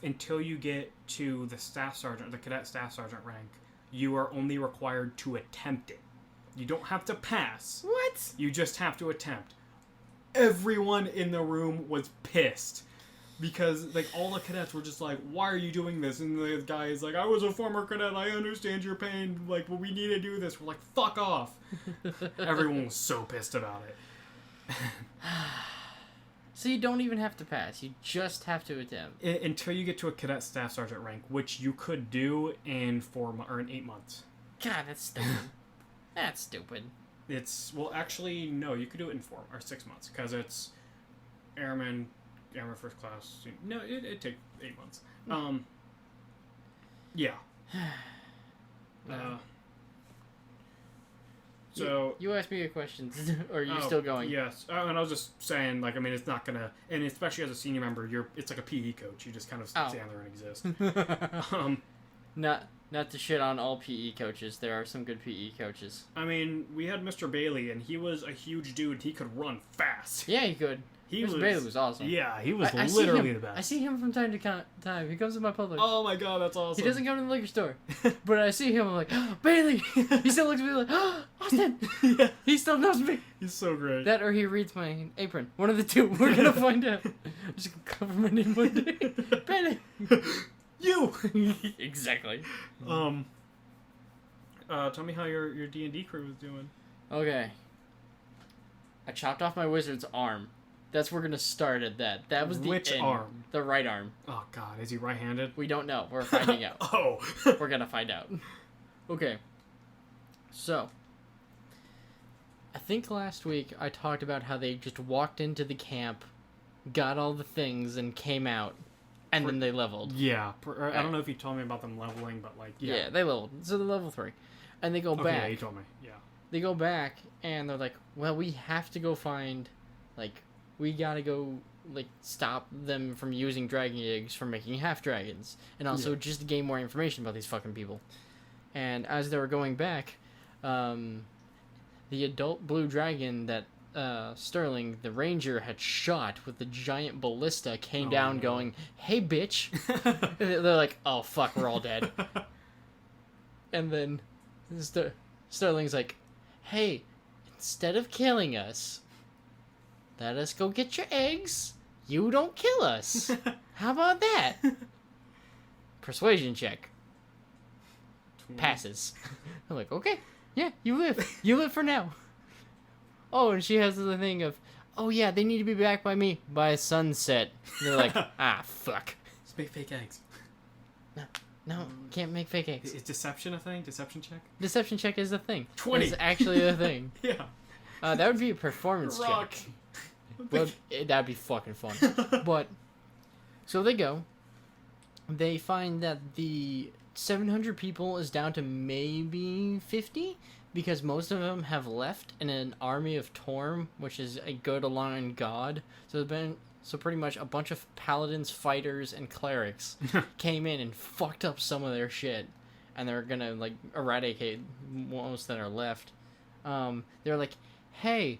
until you get to the staff sergeant, the cadet staff sergeant rank, you are only required to attempt it. You don't have to pass. What? You just have to attempt. Everyone in the room was pissed. Because, like, all the cadets were just like, why are you doing this? And the guy is like, I was a former cadet, I understand your pain, like, but we need to do this. We're like, fuck off. Everyone was so pissed about it. So you don't even have to pass, you just have to attempt. Until you get to a cadet staff sergeant rank, which you could do in 8 months. God, that's stupid. That's stupid. Well, actually, no, you could do it in 4 or 6 months, because it's airman first class. No, it'd take 8 months. Yeah. So you asked me a question, or are you still going? Yes. And I was just saying, like, I mean, it's not gonna, and especially as a senior member, it's like a PE coach. You just kind of stand there and exist. Not to shit on all PE coaches. There are some good PE coaches. I mean, we had Mr. Bailey, and he was a huge dude. He could run fast. Yeah, he could. Mr. Bailey was awesome. Yeah, he was literally the best. I see him from time to time. He comes to my Publix. Oh my God, that's awesome. He doesn't come to the liquor store. But I see him, I'm like, oh, Bailey! He still looks at me like, oh, Austin! Yeah. He still knows me. He's so great. That or he reads my apron. One of the two. We're going to find out. I'm just going to cover my name one day. Bailey! You! Exactly. Tell me how your D&D crew was doing. Okay. I chopped off my wizard's arm. That's we're gonna start at that. That was the Which end. arm? The right arm. Oh God, is he right-handed? We don't know. We're finding out. Oh. We're gonna find out. Okay. So, I think last week I talked about how they just walked into the camp, got all the things, and came out, and then they leveled. Yeah. I don't know if you told me about them leveling, but like, yeah. Yeah, they leveled. So they're level 3. And they go back. Yeah, you told me. Yeah. They go back, and they're like, well, we have to go find, like, we gotta go, like, stop them from using dragon eggs for making half dragons. And also just to gain more information about these fucking people. And as they were going back, the adult blue dragon that Sterling, the ranger, had shot with the giant ballista came down going, "Hey, bitch." They're like, "Oh, fuck, we're all dead." And then Sterling's like, "Hey, instead of killing us, let us go get your eggs. You don't kill us. How about that?" Persuasion check. Passes. I'm like, "Okay, yeah, you live. You live for now." Oh, and she has the thing of, "Oh yeah, they need to be back by me by sunset." And they're like, "Ah, fuck. Just make fake eggs." No, can't make fake eggs. Is deception a thing? Deception check? Deception check is a thing. 20. It's actually a thing. Yeah. That would be a performance Rock. check. Well, that'd be fucking fun. But, so they go. They find that the 700 people is down to maybe 50, because most of them have left in an army of Torm, which is a good aligned god. So pretty much a bunch of paladins, fighters, and clerics came in and fucked up some of their shit, and they're gonna like eradicate most that are left. They're like, "Hey,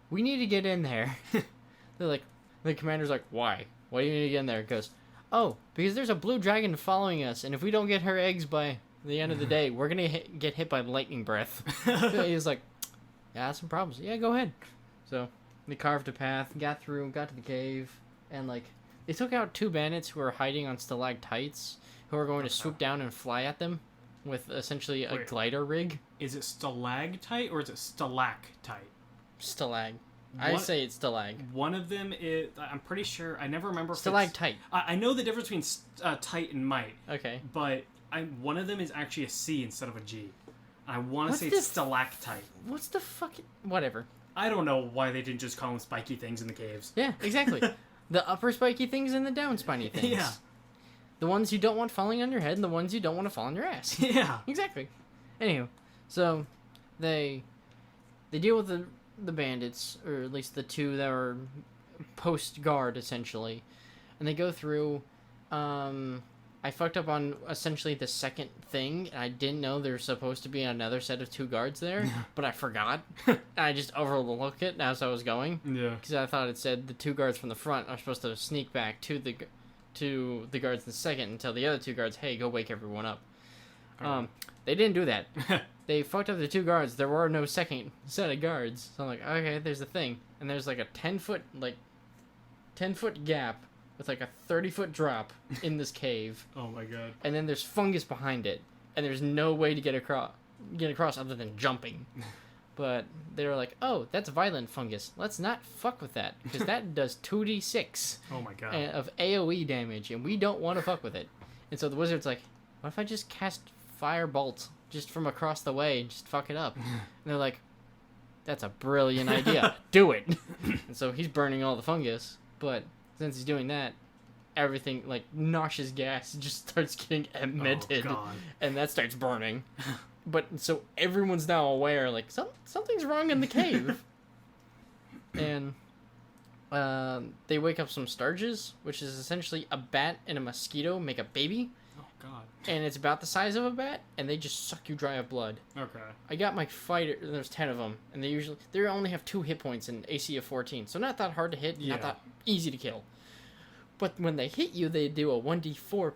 we need to get in there." They're like, the commander's like, "Why? Why do you need to get in there?" It goes, "Oh, because there's a blue dragon following us, and if we don't get her eggs by the end of the day, we're gonna get hit by lightning breath." He's like, "Yeah, some problems. Yeah, go ahead." So they carved a path, got through, got to the cave, and like they took out 2 bandits who were hiding on stalactites, who are going to swoop down and fly at them with essentially a glider rig. Is it stalactite or is it stalactite? Stalag. I say it's stalag. One of them is, I'm pretty sure, I never remember. Stalactite. I know the difference between tite and mite. Okay. But one of them is actually a C instead of a G. I want to say it's stalactite. What's the fucking... Whatever. I don't know why they didn't just call them spiky things in the caves. Yeah, exactly. The upper spiky things and the down spiny things. Yeah. The ones you don't want falling on your head and the ones you don't want to fall on your ass. Yeah. Exactly. Anywho, so they deal with the bandits, or at least the 2 that were post guard essentially, and they go through. I fucked up on essentially the second thing, and I didn't know there was supposed to be another set of 2 guards there, but I forgot. I just overlooked it as I was going. Yeah. Because I thought it said the 2 guards from the front are supposed to sneak back to the guards in the second and tell the other 2 guards, "Hey, go wake everyone up." They didn't do that. They fucked up the 2 guards. There were no second set of guards. So I'm like, okay, there's the thing. And there's like a 10-foot gap with like a 30-foot drop in this cave. Oh my god. And then there's fungus behind it. And there's no way to get across other than jumping. But they were like, "Oh, that's violent fungus. Let's not fuck with that, because that does 2d6 oh my god. of AoE damage, and we don't want to fuck with it." And so the wizard's like, "What if I just cast Firebolt just from across the way and just fuck it up?" And they're like, "That's a brilliant idea. Do it." And so he's burning all the fungus, but since he's doing that, everything, like noxious gas, just starts getting emitted, and that starts burning. But so everyone's now aware, like, something's wrong in the cave. And they wake up some sturges, which is essentially a bat and a mosquito make a baby. Oh god. And it's about the size of a bat, and they just suck you dry of blood. Okay. I got my fighter, there's 10 of them, and they only have 2 hit points and AC of 14, so not that hard to hit, not that easy to kill. But when they hit you, they do a 1d4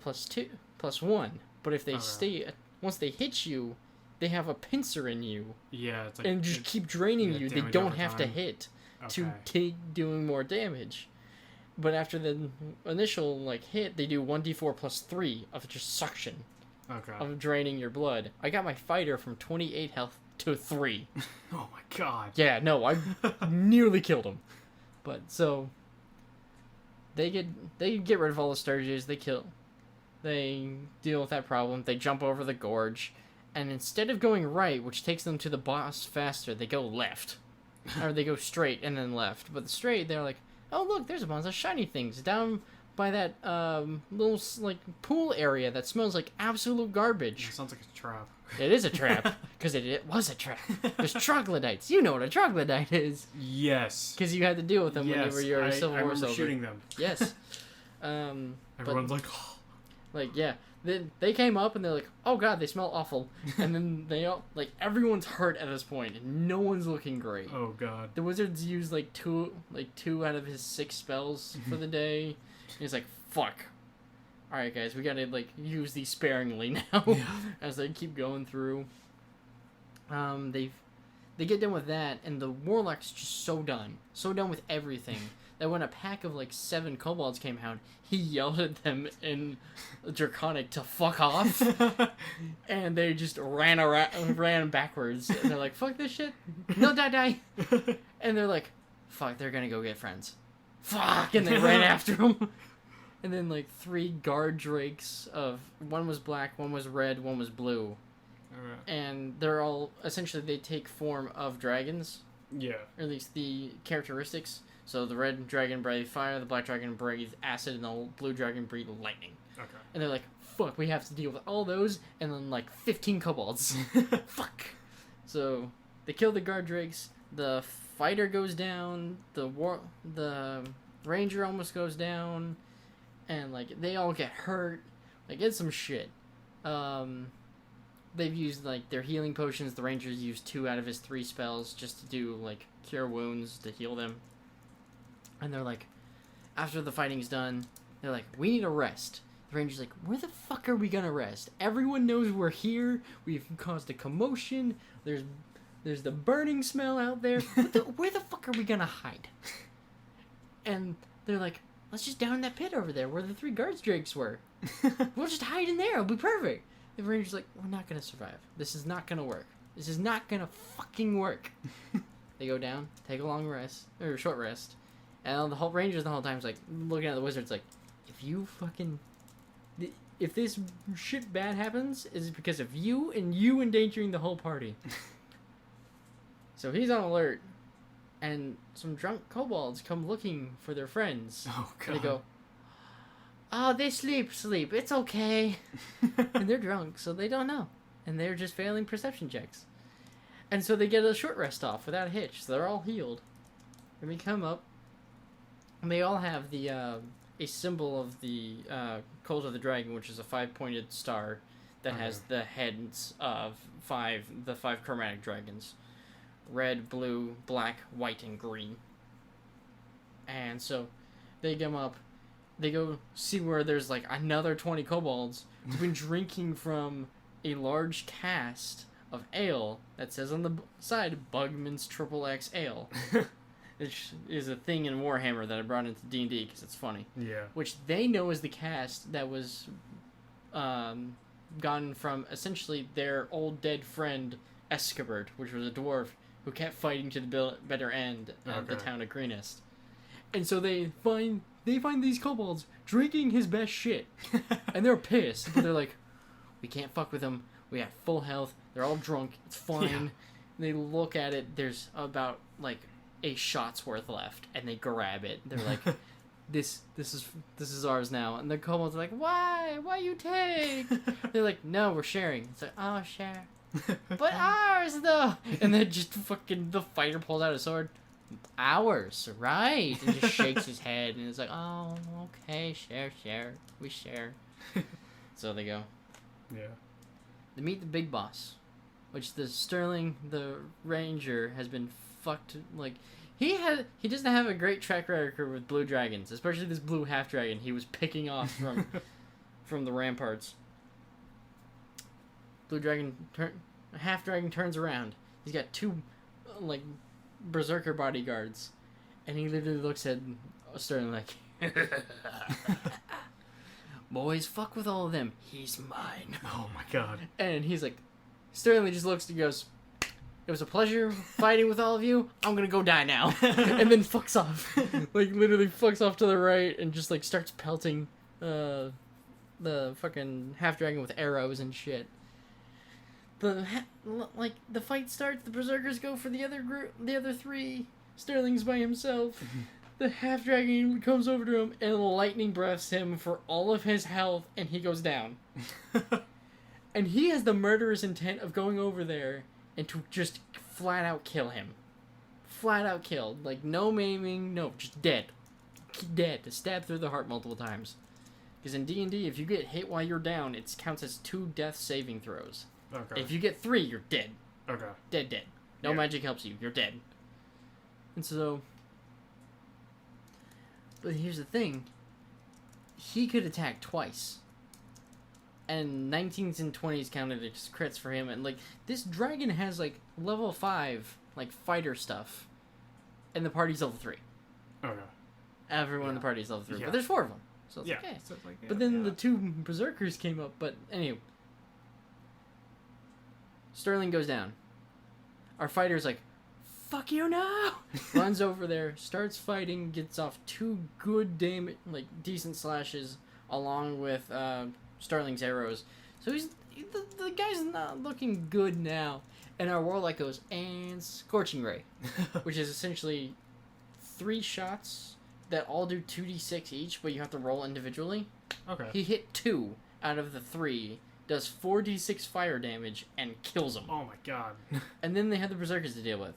plus 1. But if they once they hit you, they have a pincer in you. Yeah, it's like, and just keep draining you. They don't have to hit to keep doing more damage. But after the initial hit, they do 1d4 plus 3 of just suction. Okay. Of draining your blood. I got my fighter from 28 health to 3. Oh my god. Yeah, no, I nearly killed him. But so they get rid of all the sturges. They deal with that problem. They jump over the gorge. And instead of going right, which takes them to the boss faster, they go left. Or they go straight and then left. But the straight, they're like, "Oh, look, there's a bunch of shiny things down by that little pool area that smells like absolute garbage." It sounds like a trap. It is a trap, because it was a trap. There's troglodytes. You know what a troglodyte is. Yes. Because you had to deal with them whenever you were a Civil War remember soldier. shooting them. Yes. Everyone's like, oh. Like, yeah. They came up and they're like, oh god, they smell awful. And then they all, like, everyone's hurt at this point, and no one's looking great. Oh god. The wizard's used, like, two out of his 6 spells for the day. And he's like, fuck. Alright, guys, we gotta, like, use these sparingly now. Yeah. As they keep going through. They get done with that, and the warlock's just so done with everything, that when a pack of like 7 kobolds came out, he yelled at them in Draconic to fuck off, and they just ran backwards, and they're like, fuck this shit, no, die, and they're like, fuck, they're gonna go get friends, fuck, and they ran after him. And then like 3 guard drakes one was black, one was red, one was blue. Alright. And they're all, essentially, they take form of dragons. Yeah. Or at least the characteristics. So the red dragon breathe fire, the black dragon breathe acid, and the blue dragon breathe lightning. Okay. And they're like, fuck, we have to deal with all those, and then like 15 kobolds. Fuck. So they kill the guard drakes, the fighter goes down, the ranger almost goes down, and like they all get hurt. Like, it's some shit. They've used, like, their healing potions. The rangers used 2 out of his 3 spells just to do, like, cure wounds to heal them. And they're like, after the fighting's done, they're like, we need a rest. The ranger's like, where the fuck are we gonna rest? Everyone knows we're here. We've caused a commotion. There's the burning smell out there. Where the fuck are we gonna hide? And they're like, let's just down in that pit over there where the 3 guards drakes were. We'll just hide in there. It'll be perfect. The ranger's like, we're not gonna survive. This is not gonna work. This is not gonna fucking work. They go down, take a long rest, or short rest, and the whole rangers the whole time's like, looking at the wizards like, if this shit bad happens, it's because of you and you endangering the whole party. So he's on alert, and some drunk kobolds come looking for their friends. Oh god. And they go, oh, they sleep, it's okay. And they're drunk, so they don't know. And they're just failing perception checks. And so they get a short rest off without a hitch, so they're all healed. And we come up, and they all have the, a symbol of the, Cult of the Dragon, which is a 5-pointed star that has the heads of the 5 chromatic dragons. Red, blue, black, white, and green. And so, they come up, they go see where there's like another 20 kobolds who've been drinking from a large cask of ale that says on the side, Bugman's XXX Ale. Which is a thing in Warhammer that I brought into D&D because it's funny. Yeah. Which they know is the cask that was gotten from essentially their old dead friend Escabert, which was a dwarf who kept fighting to the better end of the town of Greenest. And so they find these kobolds drinking his best shit. And they're pissed, but they're like, we can't fuck with them. We have full health. They're all drunk. It's fine. Yeah. They look at it. There's about, like, a shot's worth left. And they grab it. They're like, this is ours now. And the kobolds are like, why? Why you take? They're like, no, we're sharing. It's like, oh, share. But ours, though. And then just fucking the fighter pulls out a sword. Ours, right? And just shakes his head and it's like, oh, okay, share, we share. So they go. Yeah. They meet the big boss, which the Sterling, the ranger, has been fucked. Like, he doesn't have a great track record with blue dragons, especially this blue half dragon he was picking off from the ramparts. Blue dragon half dragon turns around. He's got 2 like berserker bodyguards, and he literally looks at Sterling like, boys, fuck with all of them. He's mine. Oh my god. And he's like, Sterling just looks and goes, it was a pleasure fighting with all of you. I'm gonna go die now. And then fucks off. Like, literally fucks off to the right and just, like, starts pelting the fucking half-dragon with arrows and shit. The fight starts, the berserkers go for the other 3. Sterling's by himself. The half-dragon comes over to him and lightning breaths him for all of his health, and he goes down. And he has the murderous intent of going over there and to just flat out kill him. Flat out killed. Like, no maiming, no, just dead. Dead. Stabbed through the heart multiple times. Because in D&D, if you get hit while you're down, it counts as 2 death saving throws. Okay. If you get 3, you're dead. Okay. Dead. No magic helps you. You're dead. And so... But here's the thing. He could attack twice. And 19s and 20s counted as crits for him. And, like, this dragon has, like, level 5, like, fighter stuff. And the party's level 3. Okay. Everyone in the party's level 3. Yeah. But there's 4 of them. So it's okay. So it's like, But then the 2 berserkers came up. But, anyway. Sterling goes down. Our fighter's like, fuck you now! Runs over there, starts fighting, gets off 2 good decent slashes along with Sterling's arrows. So the guy's not looking good now. And our warlock goes, and Scorching Ray. Which is essentially 3 shots that all do 2d6 each, but you have to roll individually. Okay. He hit 2 out of the 3, does 4d6 fire damage, and kills him. Oh my god. And then they had the berserkers to deal with.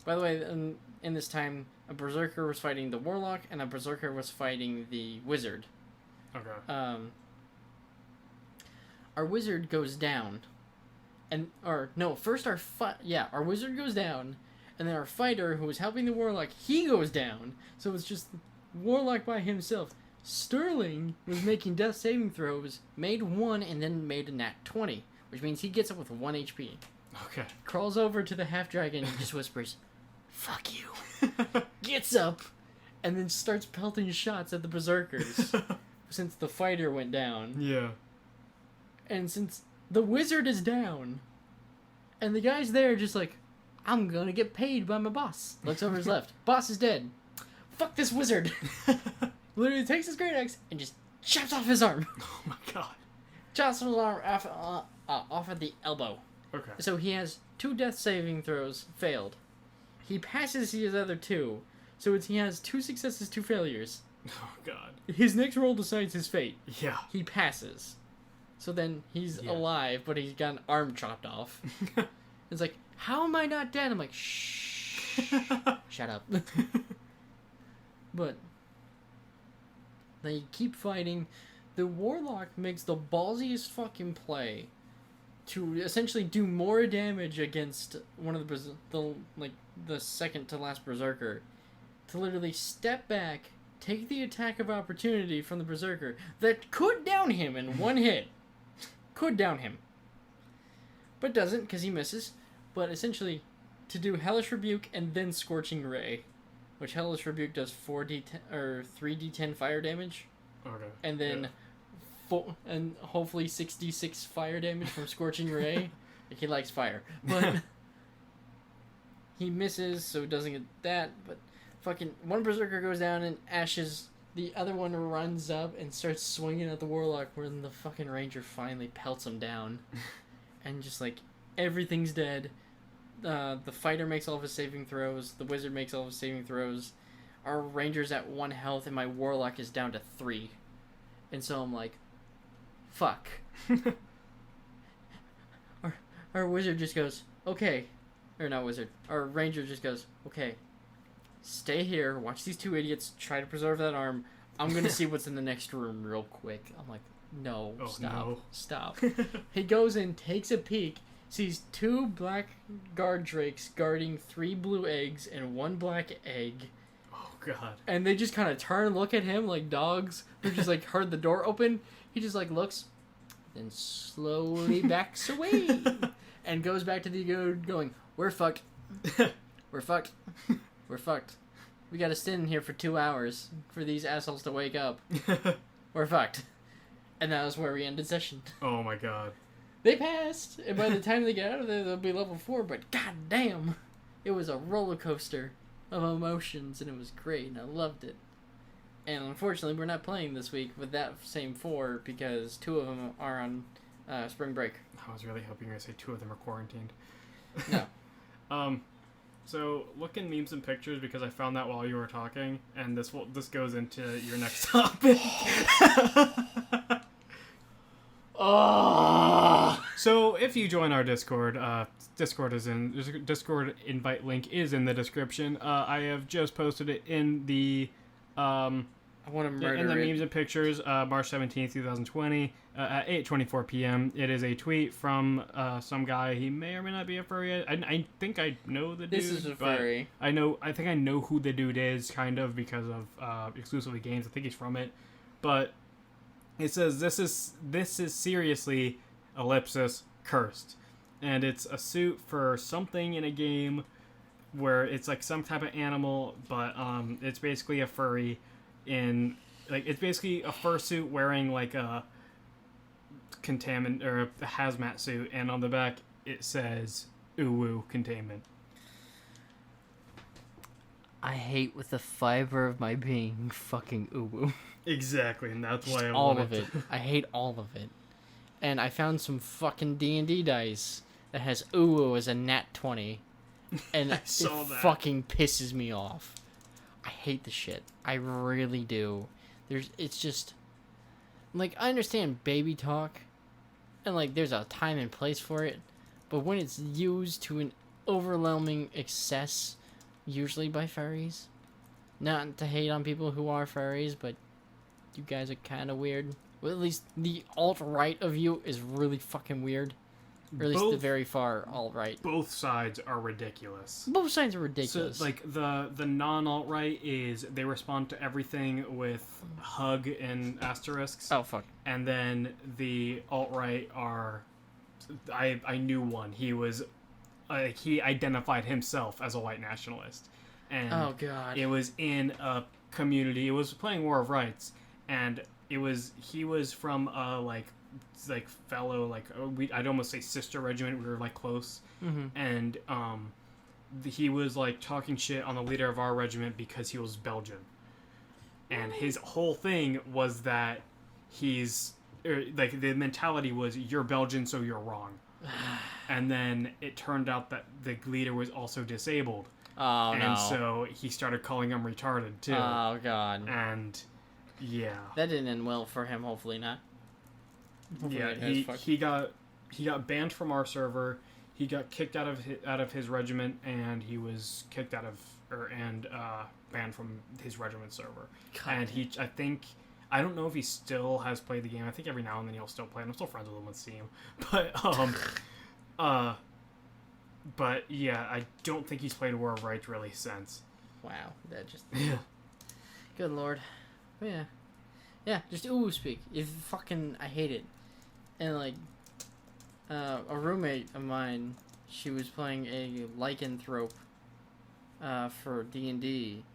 By the way, in this time, a berserker was fighting the warlock, and a berserker was fighting the wizard. Okay. Our wizard goes down, our wizard goes down, and then our fighter, who was helping the warlock, he goes down. So it's just warlock by himself. Sterling was making death saving throws, made 1, and then made a nat 20, which means he gets up with 1 HP. Okay. Crawls over to the half dragon and just whispers, "Fuck you." Gets up, and then starts pelting shots at the berserkers. Since the fighter went down. Yeah. And since the wizard is down, and the guy's there just like, I'm gonna get paid by my boss. Looks over his left. Boss is dead. Fuck this wizard. Literally takes his great axe and just chops off his arm. Oh my god. Chops his arm off at the elbow. Okay. So he has 2 death saving throws failed. He passes his other 2. So he has 2 successes, 2 failures. Oh god. His next roll decides his fate. Yeah. He passes. So then he's alive, but he's got an arm chopped off. It's like, how am I not dead? I'm like, shh. Shut up. But they keep fighting. The warlock makes the ballsiest fucking play to essentially do more damage against one of the second to last berserker, to literally step back, take the attack of opportunity from the berserker that could down him in 1 hit. Could down him. But doesn't, because he misses. But essentially, to do Hellish Rebuke and then Scorching Ray, which Hellish Rebuke does 3d10 fire damage. Okay. And then and hopefully 6d6 fire damage from Scorching Ray. He likes fire. But he misses, so doesn't get that. But fucking one berserker goes down in ashes. The other one runs up and starts swinging at the warlock, when the fucking ranger finally pelts him down. And just like, everything's dead. The fighter makes all of his saving throws. The wizard makes all of his saving throws. Our ranger's at 1 health, and my warlock is down to 3. And so I'm like, fuck. Our wizard just goes, okay. Or not wizard. Our ranger just goes, okay. Stay here, watch these 2 idiots try to preserve that arm. I'm gonna see what's in the next room real quick. I'm like, no, stop. He goes in, takes a peek, sees 2 black guard drakes guarding 3 blue eggs and 1 black egg. Oh god. And they just kind of turn and look at him like dogs who just like heard the door open. He just like looks, then slowly backs away and goes back to the guard going, we're fucked. We're fucked. We're fucked. We gotta stand in here for 2 hours for these assholes to wake up. We're fucked. And that was where we ended session. Oh my god. They passed, and by the time they get out of there, they'll be level 4, but goddamn, it was a roller coaster of emotions, and it was great, and I loved it. And unfortunately, we're not playing this week with that same 4, because 2 of them are on spring break. I was really hoping you were going to say 2 of them are quarantined. No. So look in memes and pictures, because I found that while you were talking, and this goes into your next topic. Oh! So if you join our Discord, Discord invite link is in the description. I have just posted it in the I want to murder in the it. memes and pictures, March 17th, 2020, at 8:24 p.m. It is a tweet from some guy. He may or may not be a furry. I think I know the dude. This is a furry. I think I know who the dude is, kind of, because of exclusively games. I think he's from it. But it says, this is seriously, ellipsis, cursed. And it's a suit for something in a game where it's like some type of animal, but it's basically a furry in, like, it's basically a fursuit wearing like a containment or a hazmat suit, and on the back it says "Uwu containment." I hate with the fiber of my being fucking uwu. Exactly, and that's why I all wanted of it. I hate all of it. And I found some fucking D&D dice that has uwu as a nat 20, and it fucking pisses me off. I hate the shit. I really do. It's just, like, I understand baby talk, and, like, there's a time and place for it, but when it's used to an overwhelming excess, usually by furries, not to hate on people who are furries, but you guys are kind of weird. Well, at least the alt-right of you is really fucking weird. Or at least the very far alt-right. Both sides are ridiculous. Both sides are ridiculous. So, like, the non-alt-right is they respond to everything with hug and asterisks. Oh, fuck. And then the alt-right are... I knew one. He was... he identified himself as a white nationalist. And oh, God. it was in a community... It was playing War of Rights. And he was from fellow, like, I'd almost say sister regiment. We were, like, close. Mm-hmm. And he was, like, talking shit on the leader of our regiment because he was Belgian. And his whole thing was that the mentality was, you're Belgian, so you're wrong. And then it turned out that the leader was also disabled. Oh, no. And so he started calling him retarded, too. Oh, God. And, yeah. That didn't end well for him, hopefully not. Hopefully he got banned from our server. He got kicked out of his regiment, and he was kicked out of banned from his regiment server. God. And I don't know if he still has played the game. I think every now and then he'll still play, and I'm still friends with him on Steam. But yeah, I don't think he's played War of Rights really since. Wow, that just good lord, yeah, just ooh speak. I hate it. And, like, a roommate of mine, she was playing a lycanthrope for D&D,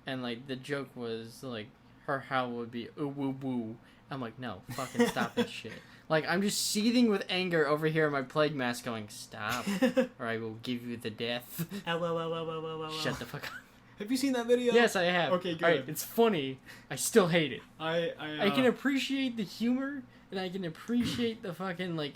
and, like, the joke was, like, her howl would be ooh woo woo. I'm like, no, fucking stop that shit. Like, I'm just seething with anger over here in my plague mask going, stop, or I will give you the death. Shut the fuck up. Have you seen that video? Yes, I have. Okay, good. Alright, it's funny. I still hate it. I can appreciate the humor, and I can appreciate the fucking, like,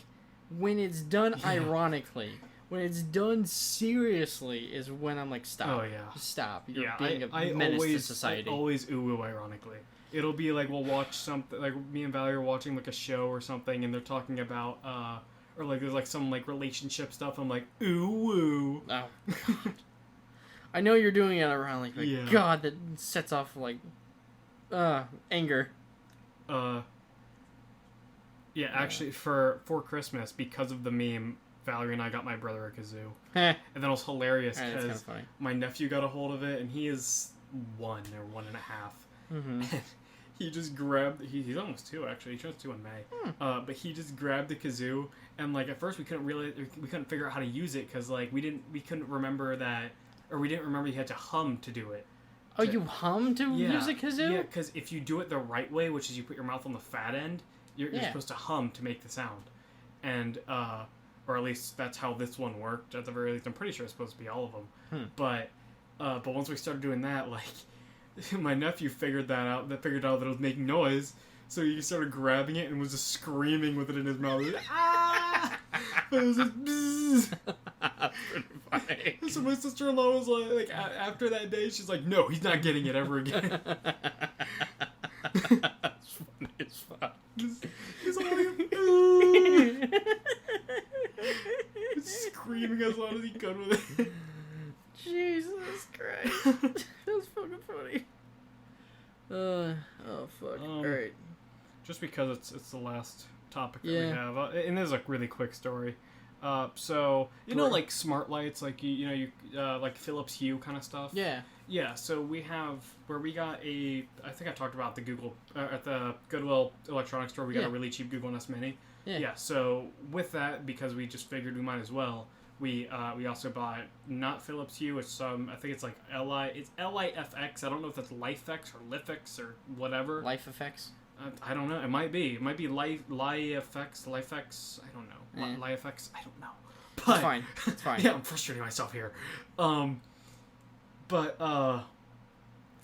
when it's done ironically. When it's done seriously is when I'm like, stop. Oh, yeah. Stop. You're being a menace to society. I always ooh ironically. It'll be like, we'll watch something, like, me and Valerie are watching, like, a show or something, and they're talking about, or, like, there's, like, some, like, relationship stuff. I'm like, ooh woo. Oh, God. I know you're doing it ironically. Yeah. God, that sets off, like, anger. Yeah, actually, for Christmas, because of the meme, Valerie and I got my brother a kazoo. And then it was hilarious because my nephew got a hold of it, and he is 1 or 1.5. Mm-hmm. He just grabbed... He's almost 2, actually. He turns 2 in May. But he just grabbed the kazoo, and, like, at first we couldn't figure out how to use it, because, like, we couldn't remember that... Or we didn't remember you had to hum to do it. Oh, you hum to use a kazoo? Yeah, because if you do it the right way, which is you put your mouth on the fat end, you're supposed to hum to make the sound. And, or at least that's how this one worked, at the very least. I'm pretty sure it's supposed to be all of them. But once we started doing that, like, my nephew figured out that it was making noise, so he started grabbing it and was just screaming with it in his mouth. Like, ah! It was just bzzz. That's pretty funny. So my sister-in-law was like, after that day, she's like, no, he's not getting it ever again. That's funny as fuck. He's all like, good with it. Jesus Christ. That was fucking funny. Oh, fuck. Alright. Just because it's the last topic that we have. And this is a really quick story. So, you know, like smart lights, like, you like Philips Hue kind of stuff? Yeah. Yeah, so we have, where we got I think I talked about the Google, at the Goodwill electronics store, we got a really cheap Google Nest Mini. Yeah, so with that, because we just figured we might as well, we also bought, not Philips Hue, it's I think it's like it's LIFX, I don't know if that's LifeX or Lifix or whatever. Life Effects? I don't know, it might be LifeX, I don't know. LifeX, I don't know. But, it's fine. Yeah, I'm frustrating myself here. But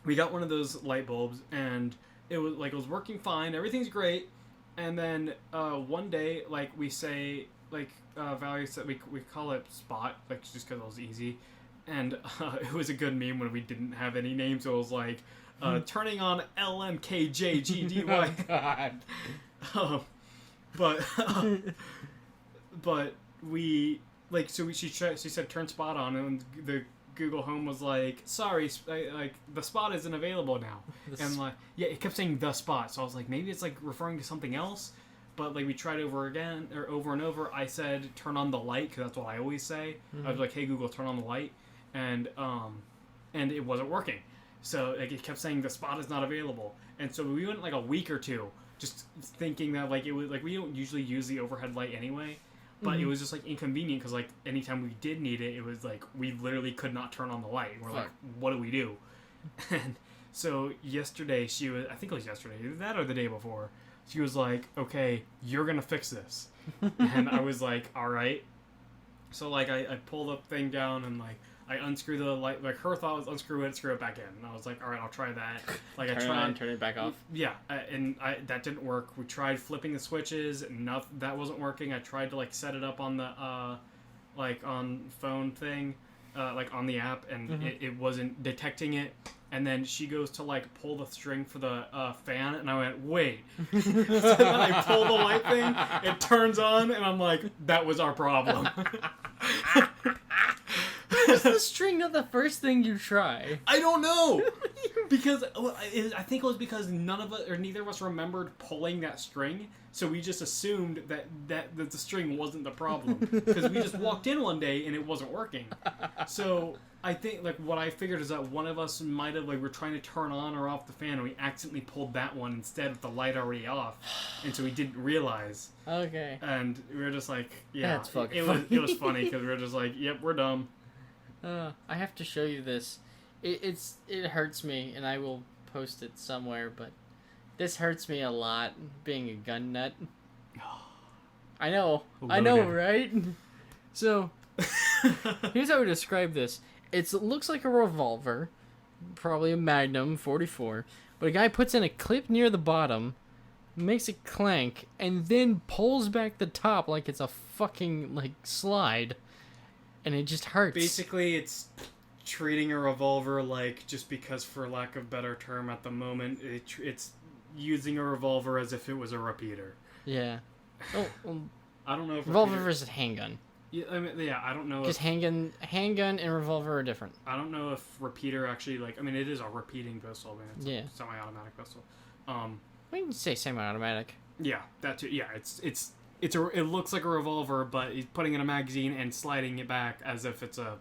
we got one of those light bulbs, and it was working fine. Everything's great. And then one day, like we say, like Valerie said, we call it Spot, like just because it was easy. And it was a good meme when we didn't have any names. So it was like turning on LMKJGDY. Oh God. But we she said turn Spot on, and the Google Home was like, sorry, like the Spot isn't available now. And like, yeah, it kept saying the Spot, so I was like, maybe it's like referring to something else. But like we tried over and over. I said turn on the light, because that's what I always say. I was like, hey Google, turn on the light, and it wasn't working. So like it kept saying the Spot is not available, and so we went like a week or two just thinking that like it was like, we don't usually use the overhead light anyway. But it was just, like, inconvenient, because, like, anytime we did need it, it was, like, we literally could not turn on the light. We're like, what do we do? And so yesterday, I think it was yesterday, either that or the day before, she was like, okay, you're going to fix this. And I was like, all right. So, like, I pulled the thing down, and, like, I unscrewed the light. Like, her thought was unscrew it, screw it back in. And I was like, all right, I'll try that. Like, turn it on, turn it back off. Yeah, and that didn't work. We tried flipping the switches. That wasn't working. I tried to, like, set it up on the, like, on phone thing, like, on the app, and it wasn't detecting it. And then she goes to, like, pull the string for the fan, and I went, wait. So then I pull the light thing, it turns on, and I'm like, that was our problem. Is the string not the first thing you try? I don't know, because I think it was because neither of us remembered pulling that string, so we just assumed that the string wasn't the problem, because we just walked in one day and it wasn't working. So I think like what I figured is that one of us might have like we're trying to turn on or off the fan, and we accidentally pulled that one instead with the light already off, and so we didn't realize. Okay. And we were just like, yeah, that's fucking it was funny because we were just like, yep, we're dumb. I have to show you this. It hurts me, and I will post it somewhere, but this hurts me a lot, being a gun nut. I know, right? So, here's how I describe this. It looks like a revolver, probably a Magnum 44, but a guy puts in a clip near the bottom, makes it clank, and then pulls back the top like it's a fucking, like, slide. And it just hurts. Basically, it's treating a revolver like, just because, for lack of better term at the moment, it's using a revolver as if it was a repeater. Yeah. Oh, I don't know if revolver versus handgun. Yeah, I mean, yeah, I don't know. Because handgun and revolver are different. I don't know if repeater actually like. I mean, it is a repeating pistol. I mean, it's a semi-automatic pistol. We can say semi-automatic. Yeah, that too. Yeah, it looks like a revolver, but he's putting in a magazine and sliding it back as if it's a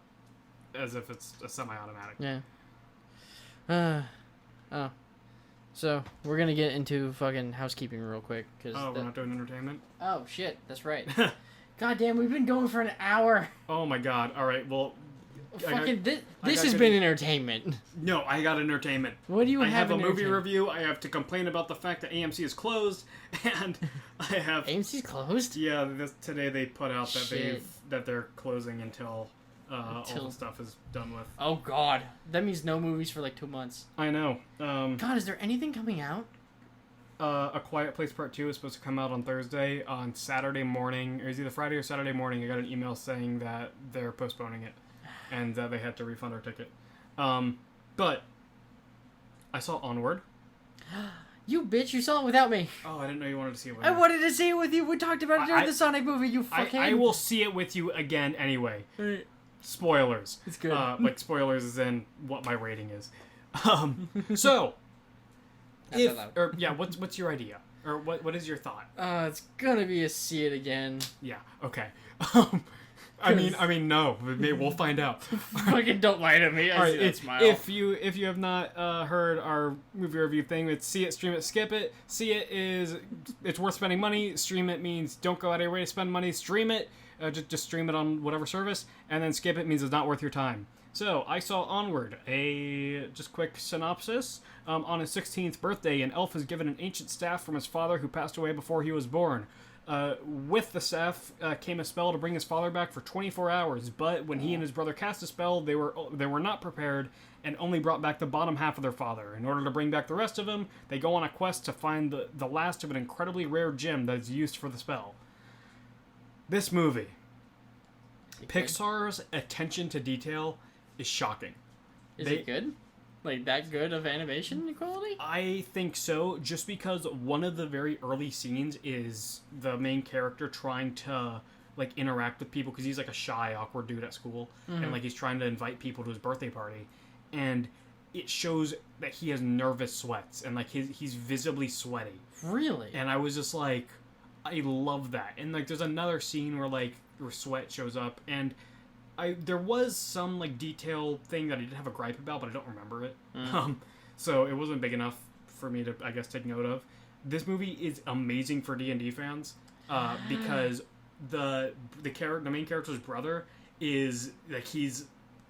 semi-automatic. Yeah. Oh. So we're gonna get into fucking housekeeping real quick, cause. Oh, we're not doing entertainment. Oh shit, that's right. God damn, we've been going for an hour. Oh my god. All right. Well. Fucking this has been entertainment. No, I got entertainment. What do you have? I have a movie review. I have to complain about the fact that AMC is closed, and I have AMC's closed. Yeah, today they put out that they're closing until all the stuff is done with. Oh god, that means no movies for like 2 months. I know. God, is there anything coming out? A Quiet Place Part 2 is supposed to come out on Thursday. On Saturday morning, or it was either Friday or Saturday morning, I got an email saying that they're postponing it. And they had to refund our ticket. But I saw Onward. You bitch, you saw it without me. Oh, I didn't know you wanted to see it with me. me. I wanted to see it with you. We talked about it during the Sonic movie, you fucking... I will see it with you again anyway. spoilers. It's good. Like spoilers is in what my rating is. So, what's your idea? Or what is your thought? It's gonna be a see it again. Yeah. Okay. I mean, no. We'll find out. Fucking don't lie to me. I see that smile. If you have not heard our movie review thing, it's see it, stream it, skip it. See it is it's worth spending money. Stream it means don't go out of your way to spend money. Stream it, just stream it on whatever service, and then skip it means it's not worth your time. So, I saw Onward, a just quick synopsis. On his 16th birthday, an elf is given an ancient staff from his father who passed away before he was born. With the staff came a spell to bring his father back for 24 hours, but when he and his brother cast the spell, they were not prepared and only brought back the bottom half of their father. In order to bring back the rest of him, they go on a quest to find the last of an incredibly rare gem that is used for the spell. This movie, Pixar's attention to detail is shocking. Is it good? Like, that good of animation quality? I think so, just because one of the very early scenes is the main character trying to, like, interact with people, because he's, like, a shy, awkward dude at school, and, like, he's trying to invite people to his birthday party, and it shows that he has nervous sweats, and, like, he's visibly sweaty. Really? And I was just like, I love that. And, like, there's another scene where sweat shows up, and there was some, like, detail thing that I did have a gripe about, but I don't remember it. So it wasn't big enough for me to, I guess, take note of. This movie is amazing for D&D fans, because the main character's brother is, like, he's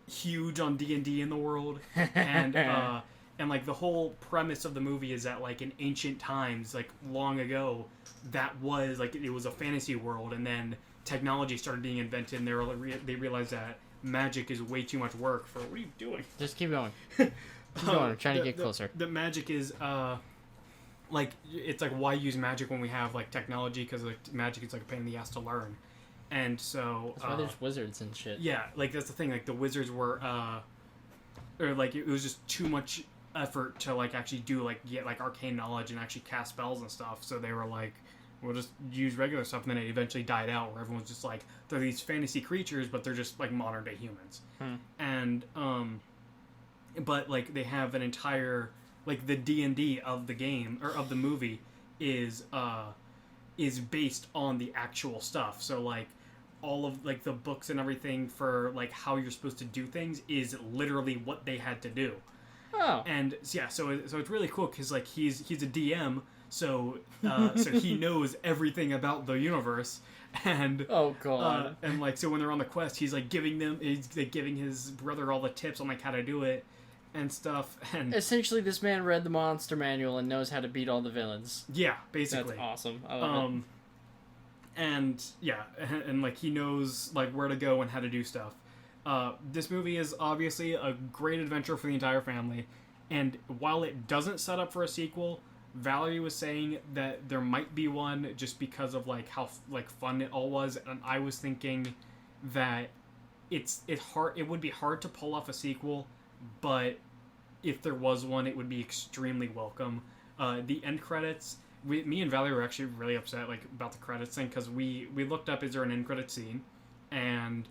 huge on D&D in the world, and like, the whole premise of the movie is that, like, in ancient times, like, long ago, that was, like, it was a fantasy world, and then technology started being invented, and they realized that magic is way too much work for... What are you doing? Just keep going. Keep going. I'm trying to get closer. The magic is, like, it's like, why use magic when we have, like, technology? Because, like, magic is, like, a pain in the ass to learn. And so... That's why there's wizards and shit. Yeah, like, that's the thing. Like, the wizards were, or, like, it was just too much effort to, like, actually do, like, get, like, arcane knowledge and actually cast spells and stuff. So they were like, we'll just use regular stuff, and then it eventually died out, where everyone's just like, they're these fantasy creatures, but they're just, like, modern-day humans. And, but, like, they have an entire, like, the D&D of the game, or of the movie, is based on the actual stuff. So, like, all of, like, the books and everything for, like, how you're supposed to do things is literally what they had to do. Oh. And, yeah, so it's really cool, because, like, he's a DM, so he knows everything about the universe, and oh god, and like, so when they're on the quest, he's like giving his brother all the tips on, like, how to do it and stuff. And essentially, this man read the monster manual and knows how to beat all the villains. Yeah, basically. That's awesome. I love it. And yeah, and like, he knows, like, where to go and how to do stuff. This movie is obviously a great adventure for the entire family, and while it doesn't set up for a sequel, Valerie was saying that there might be one, just because of, like, how, like, fun it all was, and I was thinking that it would be hard to pull off a sequel, but if there was one, it would be extremely welcome. The end credits, me and Valerie were actually really upset, like, about the credits thing, because we looked up, is there an end credit scene, and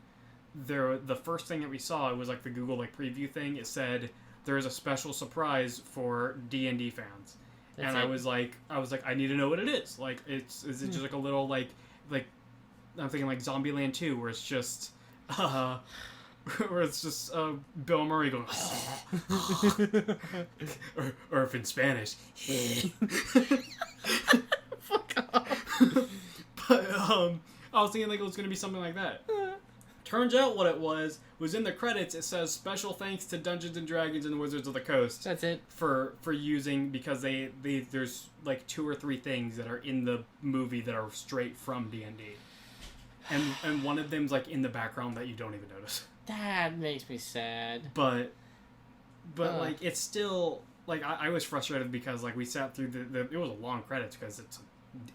the first thing that we saw, it was, like, the Google, like, preview thing. It said there is a special surprise for D&D fans. That's and it. I was like, I need to know what it is. Like, is it just like a little, like I'm thinking, like, Zombieland 2, where it's just, Bill Murray going, or if in Spanish, fuck off. But I was thinking, like, it was gonna be something like that. Turns out what it was in the credits. It says, special thanks to Dungeons and Dragons and Wizards of the Coast. That's it. For using, because there's like 2 or 3 things that are in the movie that are straight from D&D. And one of them's, like, in the background that you don't even notice. That makes me sad. But like, it's still, like, I was frustrated because, like, we sat through it was a long credits because it's an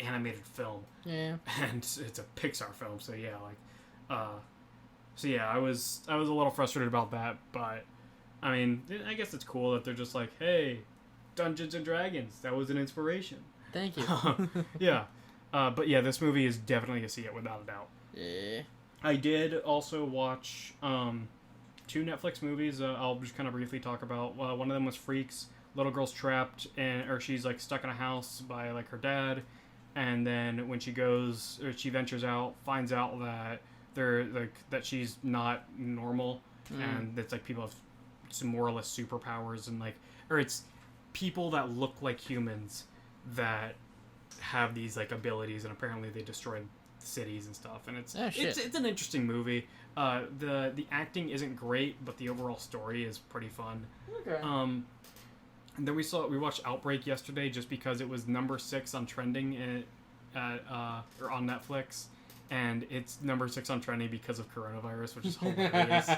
animated film. Yeah. And it's a Pixar film, so yeah, like, so yeah, I was a little frustrated about that, but I mean, I guess it's cool that they're just like, hey, Dungeons and Dragons, that was an inspiration. Thank you. Yeah. But yeah, this movie is definitely a see it without a doubt. Yeah. I did also watch two Netflix movies. I'll just kind of briefly talk about. One of them was Freaks. Little girl's trapped, or she's like stuck in a house by like her dad, and then when she goes or she ventures out, finds out that they're like that she's not normal, and it's like people have some more or less superpowers, and like, or it's people that look like humans that have these like abilities, and apparently they destroy cities and stuff, and it's an interesting movie. The acting isn't great, but the overall story is pretty fun. Okay. And then we watched Outbreak yesterday just because it was number 6 on trending or on Netflix, and it's number 6 on trending because of coronavirus, which is hilarious.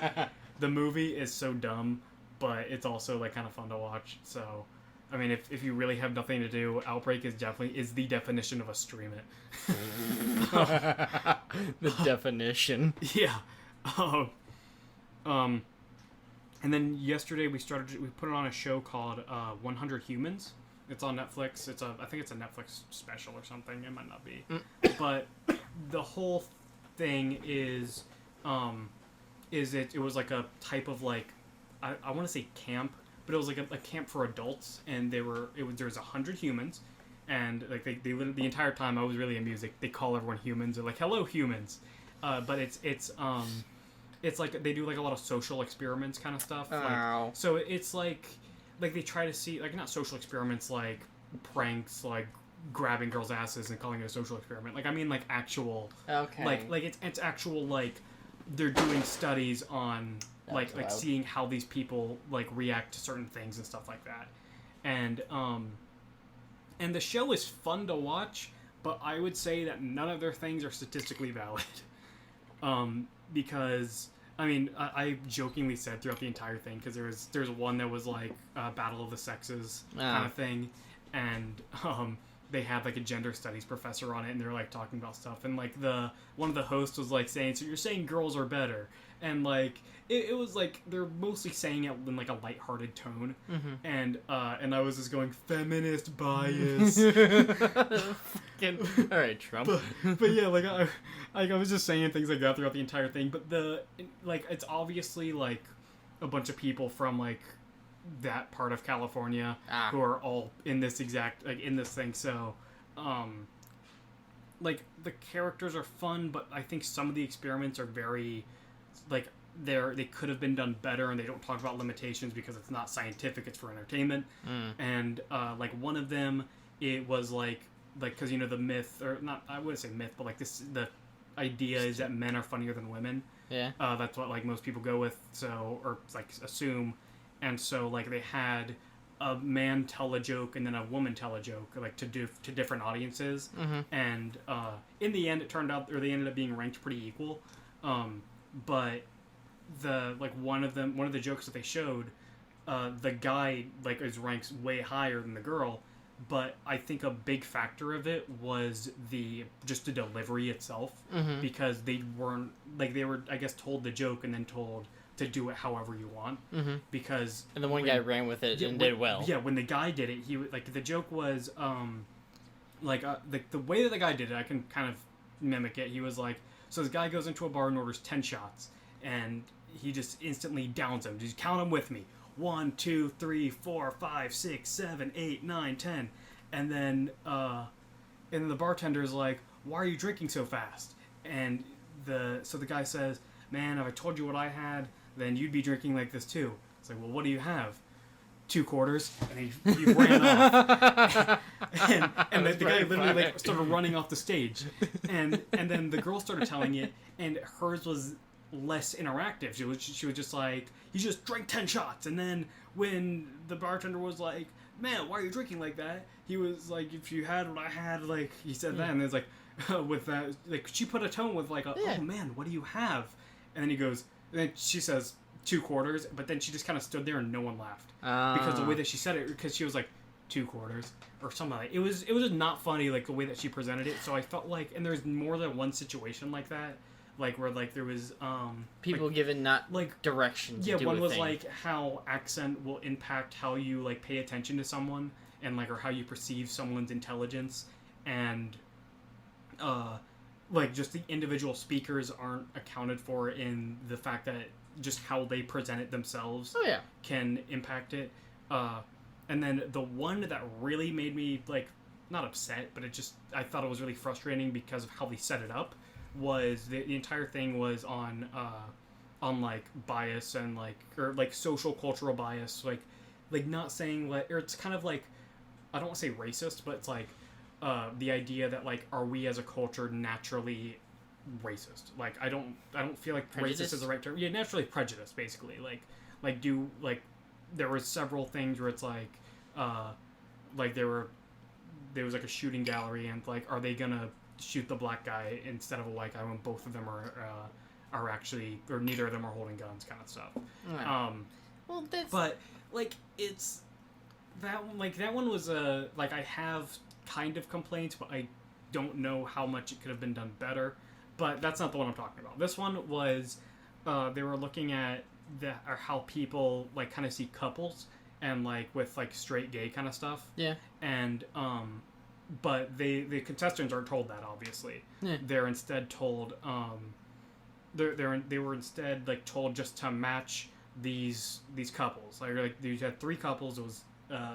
The movie is so dumb, but it's also like kind of fun to watch. So, I mean, if you really have nothing to do, Outbreak is the definition of a stream it. The definition. Yeah. And then yesterday we put it on a show called 100 Humans. It's on Netflix. I think it's a Netflix special or something. It might not be. But the whole thing is it was like a type of like I want to say camp, but it was like a camp for adults, and there was 100 humans, and like they lived the entire time. I was really amused. They call everyone humans. They're like, hello humans, but it's like they do like a lot of social experiments kind of stuff. Like, so it's like they try to see like not social experiments like pranks like grabbing girls' asses and calling it a social experiment. Like I mean like actual like it's actual like they're doing studies on like seeing how these people like react to certain things and stuff like that. And the show is fun to watch, but I would say that none of their things are statistically valid. Because I mean, I jokingly said throughout the entire thing, because there's one that was like Battle of the Sexes kind of thing, and they had like a gender studies professor on it, and they were like talking about stuff, and like one of the hosts was like saying, so you're saying girls are better, and like it was like they're mostly saying it in like a lighthearted tone, and I was just going feminist bias. All right, Trump. But yeah, like I was just saying things like that throughout the entire thing, but it's obviously like a bunch of people from like that part of California who are all in this exact like in this thing. So like the characters are fun, but I think some of the experiments are very like they could have been done better, and they don't talk about limitations because it's not scientific, it's for entertainment. And like one of them, it was like because you know the myth, or not, I wouldn't say myth, but like the idea is that men are funnier than women. That's what like most people go with, so or like assume. And so like they had a man tell a joke and then a woman tell a joke, like to different audiences. And in the end it turned out, or they ended up being ranked pretty equal. But one of the jokes that they showed, the guy like is ranked way higher than the girl, but I think a big factor of it was the delivery itself, because they were I guess told the joke and then told to do it however you want, because and the one guy ran with it and did well. Yeah, when the guy did it, he like the joke was the way that the guy did it, I can kind of mimic it. He was like, so this guy goes into a bar and orders 10 shots, and he just instantly downs them. Just count them with me. 1, 2, 3, 4, 5, 6, 7, 8, 9, 10. And then the bartender's like, why are you drinking so fast? And so the guy says, man, if I told you what I had, then you'd be drinking like this too. It's like, well, what do you have? 2 quarters. And he ran off. and the guy literally like started running off the stage. And then the girl started telling it, and hers was less interactive. She was just like, you just drank 10 shots. And then when the bartender was like, man, why are you drinking like that? He was like, if you had what I had, like, he said that. And it's like, with that, like, she put a tone with like, oh man, what do you have? And then he goes, and then she says 2 quarters, but then she just kind of stood there and no one laughed. Because the way that she said it, because she was like, 2 quarters or something like that. It was just not funny, like the way that she presented it. So I felt like, and there's more than one situation like that, like where like there was people like, given not like direction to do one was thing. Like how accent will impact how you like pay attention to someone, and like or how you perceive someone's intelligence. And like just the individual speakers aren't accounted for in the fact that just how they present it themselves can impact it. And then the one that really made me like not upset, but I thought it was really frustrating because of how they set it up was the entire thing was on like bias and or social cultural bias, like not saying like, or it's kind of like, I don't want to say racist, but it's like the idea that like, are we as a culture naturally racist? Like I don't feel like prejudice? Racist is the right term. Yeah, naturally prejudiced, basically. Like there were several things where it's like there was like a shooting gallery and like, are they gonna shoot the black guy instead of a white guy when both of them are actually, or neither of them are holding guns, kind of stuff. Well, that's... But like it's that one was like I have kind of complaints, but I don't know how much it could have been done better. But that's not the one I'm talking about. This one was they were looking at or how people like kind of see couples and like with like straight gay kind of stuff. Yeah. And but the contestants aren't told that, obviously. Yeah. They're instead told they were instead like told just to match these couples. Like you had 3 couples. It was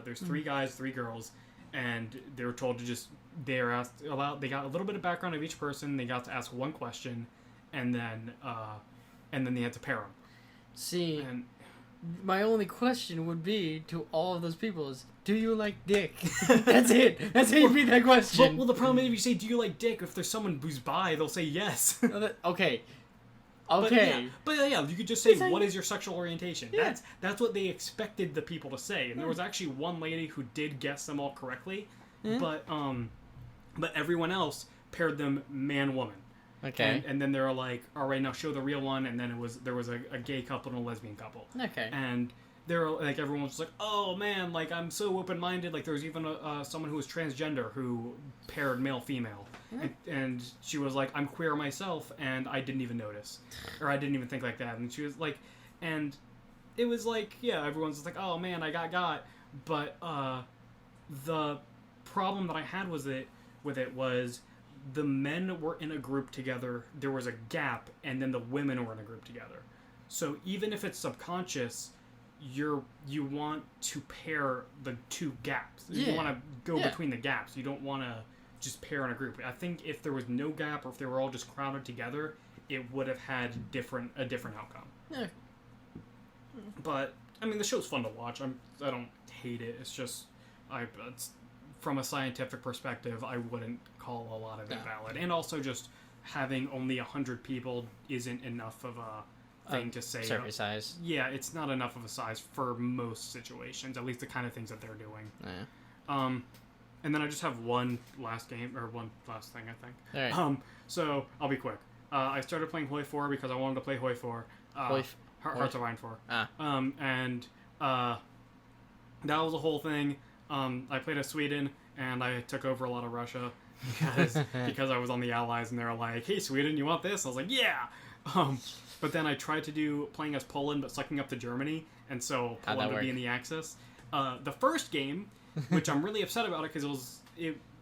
there's 3 guys, 3 girls, and they were told to just they got a little bit of background of each person. They got to ask one question, and then they had to pair them. See, my only question would be to all of those people is, do you like dick? That's it. That's how you beat that question. Well, the problem is if you say, do you like dick, if there's someone who's bi, they'll say yes. Okay. But yeah, you could just say, what is your sexual orientation? Yeah. That's what they expected the people to say. And there was actually one lady who did guess them all correctly, but everyone else paired them man-woman. Okay. And then they were like, all right, now show the real one. And then there was a gay couple and a lesbian couple. Okay. And they're like, everyone was like, oh man, like I'm so open-minded. Like there was even someone who was transgender who paired male-female. And she was like, I'm queer myself, and I didn't even notice. Or I didn't even think like that. And she was like, and it was like, yeah, everyone's just like, oh man, I got. But the problem that I had with it was the men were in a group together, there was a gap, and then the women were in a group together. So even if it's subconscious, you want to pair the 2 gaps. You want to go between the gaps. You don't want to just pair in a group. I think if there was no gap, or if they were all just crowded together, it would have had a different outcome. Yeah. But I mean, the show's fun to watch. I don't hate it. It's just from a scientific perspective, I wouldn't call a lot of it valid. And also, just having only 100 people isn't enough of a thing to say. Survey size. Yeah, it's not enough of a size for most situations. At least the kind of things that they're doing. Yeah. And then I just have one last thing, I think. All right. So I'll be quick. I started playing Hoi 4 because I wanted to play Hoi 4. Hearts of Iron 4. And that was the whole thing. I played as Sweden, and I took over a lot of Russia because I was on the Allies, and they were like, hey, Sweden, you want this? I was like, yeah! But then I tried to do playing as Poland, but sucking up to Germany, and so Poland would be in the Axis. The first game, which I'm really upset about it because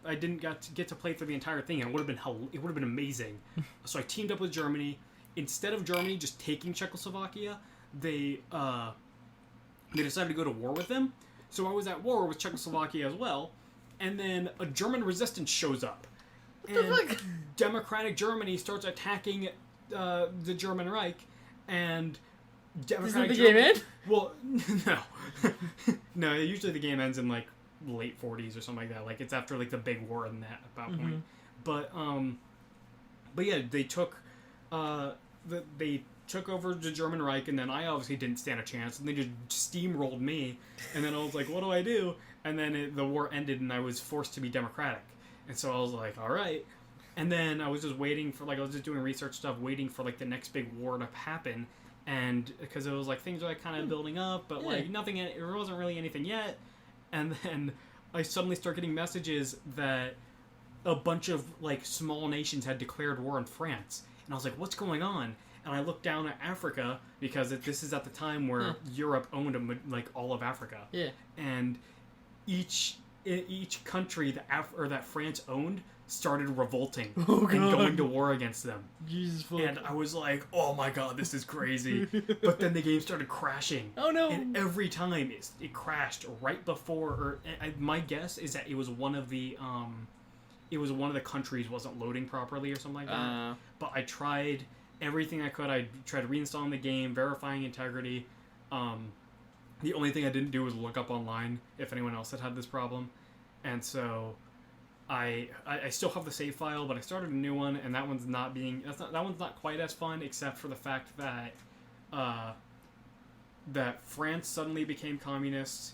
I didn't get to play through the entire thing, and it would have been amazing. So I teamed up with Germany. Instead of Germany just taking Czechoslovakia, they decided to go to war with them. So I was at war with Czechoslovakia as well, and then a German resistance shows up. What the fuck? Democratic Germany starts attacking the German Reich, and Democratic Isn't the game end? Well, no. No, usually the game ends in like late 40s or something like that. Like it's after like the big war in that point. But yeah, they took over the German Reich, and then I obviously didn't stand a chance, and they just steamrolled me, and then I was like, what do I do? And then the war ended, and I was forced to be democratic, and so I was like, all right. And then I was just waiting for, like, I was just doing research stuff, waiting for, like, the next big war to happen, and because it was, like, things were, like, kind of building up, but, like, nothing, it wasn't really anything yet, and then I suddenly start getting messages that a bunch of, like, small nations had declared war on France, and I was like, what's going on? And I looked down at Africa, because this is at the time where Europe owned, like, all of Africa. Yeah. And each country that France owned started revolting Oh, and God. going to war against them. Jesus fuck. And I was like, oh my god, this is crazy. But then the game started crashing. Oh no. And every time it crashed right before, or my guess is that it was one of the countries wasn't loading properly or something like that. But I tried everything I could. I tried reinstalling the game, verifying integrity. The only thing I didn't do was look up online if anyone else had this problem. And so I still have the save file, but I started a new one, and that one's not quite as fun, except for the fact that that France suddenly became communist.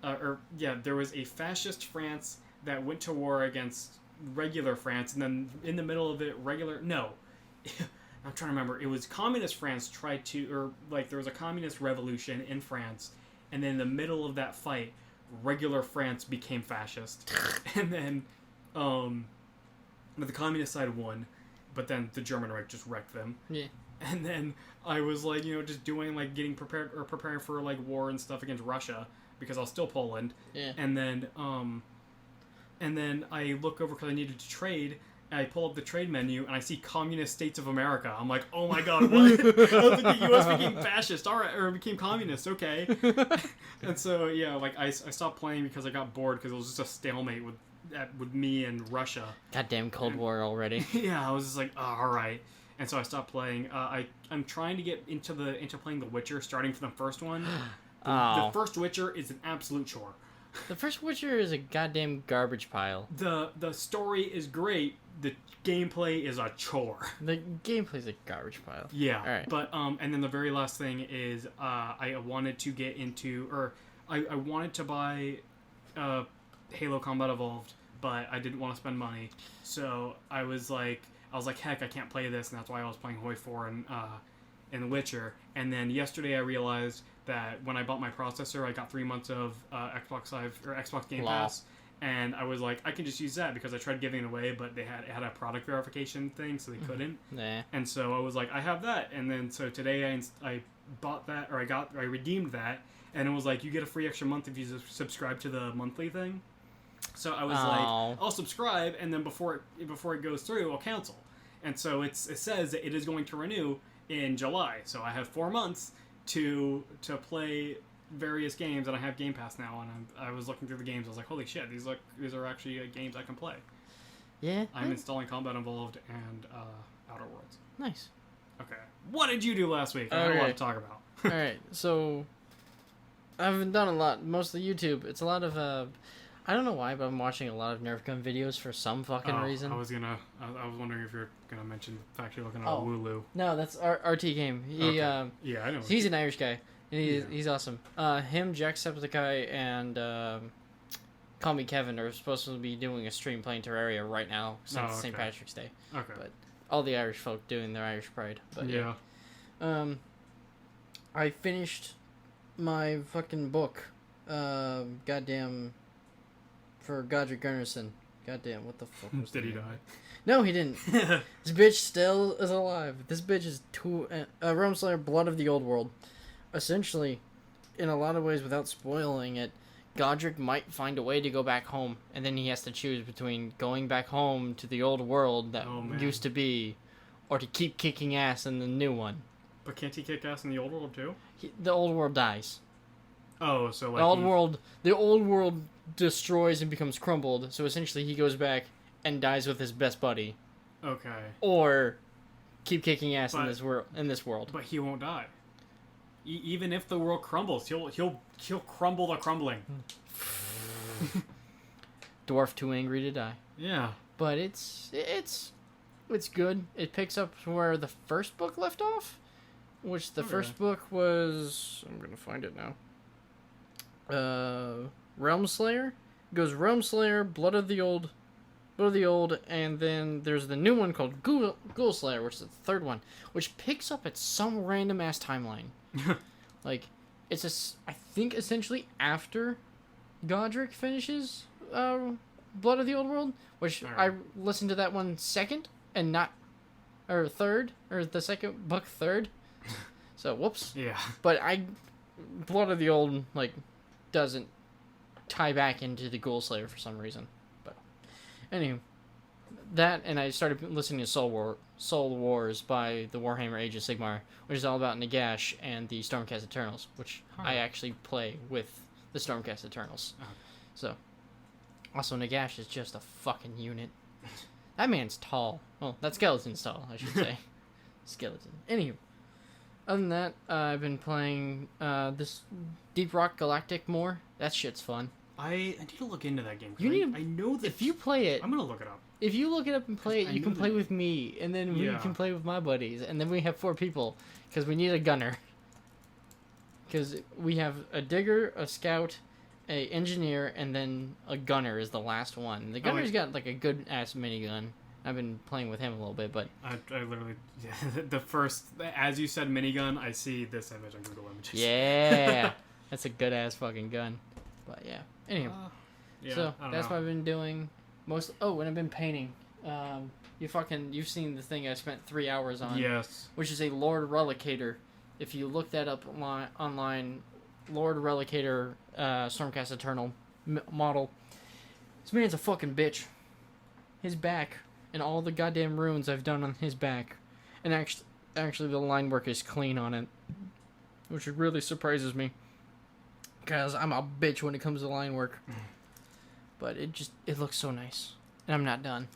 There was a fascist France that went to war against regular France, and then in the middle of it, I'm trying to remember. It was communist France there was a communist revolution in France, and then in the middle of that fight, regular France became fascist, and then the communist side won, but then the German Reich just wrecked them. Yeah. And then I was like, just doing getting prepared or preparing for war and stuff against Russia because I was still Poland. Yeah. And then I look over because I needed to trade. And I pull up the trade menu and I see Communist States of America. I'm like, oh my god, what? I was like, the U.S. became fascist, all right, or became communist, okay. And so I stopped playing because I got bored because it was just a stalemate with me and Russia. Goddamn Cold War already. Yeah, I was just like, oh, all right. And so I stopped playing. I'm trying to get into playing The Witcher, starting from the first one. The first Witcher is an absolute chore. The first Witcher is a goddamn garbage pile. The story is great. The gameplay is a chore. The gameplay's a garbage pile. Yeah. All right. But and then the very last thing is I wanted to get into, or I wanted to buy Halo Combat Evolved, but I didn't want to spend money. So I was like, heck, I can't play this, and that's why I was playing Hoi 4 and The Witcher. And then yesterday I realized that when I bought my processor, I got 3 months of Xbox Live or Xbox Game Pass, and I was like, I can just use that because I tried giving it away, but it had a product verification thing, so they couldn't. Nah. And so I was like, I have that, and then so today I bought that, or I redeemed that, and it was like, you get a free extra month if you subscribe to the monthly thing. So I was like, I'll subscribe, and then before it goes through, I'll cancel. And so it says that it is going to renew in July. So I have 4 months to play various games, and I have Game Pass now. And I was looking through the games. I was like, holy shit, these are actually games I can play. Yeah. I'm installing Combat Evolved and Outer Worlds. Nice. Okay. What did you do last week? I don't want to talk about. All right. So I haven't done a lot. Mostly YouTube. It's a lot of I don't know why, but I'm watching a lot of Nerf gun videos for some fucking reason. I was wondering if you're gonna mention the fact you're looking at Wooloo. No, that's RT Game. He, okay. Yeah, I know. He's an Irish guy, and he's awesome. Him, Jacksepticeye, and Call Me Kevin are supposed to be doing a stream playing Terraria right now since St. Patrick's Day. Okay. But all the Irish folk doing their Irish pride. But yeah. I finished my fucking book. Goddamn. For Godric Gunnarsson. Goddamn, what the fuck was Did he name? die? No, he didn't. This bitch still is alive. This bitch is Realmslayer, Blood of the Old World. Essentially, in a lot of ways, without spoiling it, Godric might find a way to go back home, and then he has to choose between going back home to the old world that used to be, or to keep kicking ass in the new one. But can't he kick ass in the old world too? The old world dies. Oh, so like the old world destroys and becomes crumbled. So essentially, he goes back and dies with his best buddy. Okay. Or keep kicking ass in this world. But he won't die. Even if the world crumbles, he'll crumble the crumbling. Dwarf too angry to die. Yeah. But it's good. It picks up where the first book left off, which the first book was. I'm gonna find it now. Realmslayer. It goes Realmslayer, Blood of the Old, and then there's the new one called Ghoulslayer, which is the third one, which picks up at some random ass timeline. Like, I think essentially after Godric finishes Blood of the Old World, which I listened to that one second and not, or third, or the second book third. So whoops. Yeah. But Blood of the Old doesn't tie back into the Ghoulslayer for some reason. But anywho, that, and I started listening to Soul Wars by the Warhammer Age of Sigmar, which is all about Nagash and the Stormcast Eternals, which I actually play with the Stormcast Eternals. Oh. So, also Nagash is just a fucking unit. That man's tall. Well, that skeleton's tall, I should say. Skeleton. Anywho, other than that, I've been playing this Deep Rock Galactic more. That shit's fun. I need to look into that game. I know that if you play it, I'm gonna look it up. If you look it up and play it, you can play with me, and then we can play with my buddies, and then we have 4 people, because we need a gunner. Because we have a digger, a scout, a engineer, and then a gunner is the last one. The gunner's got like a good ass minigun. I've been playing with him a little bit, but I literally the first, as you said, minigun. I see this image on Google Images. Yeah, that's a good ass fucking gun. But yeah, anyway, so that's what I've been doing. And I've been painting. You've seen the thing I spent 3 hours on. Yes. Which is a Lord Relicator. If you look that up online, Lord Relicator Stormcast Eternal model. This man's a fucking bitch. His back and all the goddamn runes I've done on his back, and actually the line work is clean on it, which really surprises me. Because I'm a bitch when it comes to line work. But it looks so nice. And I'm not done.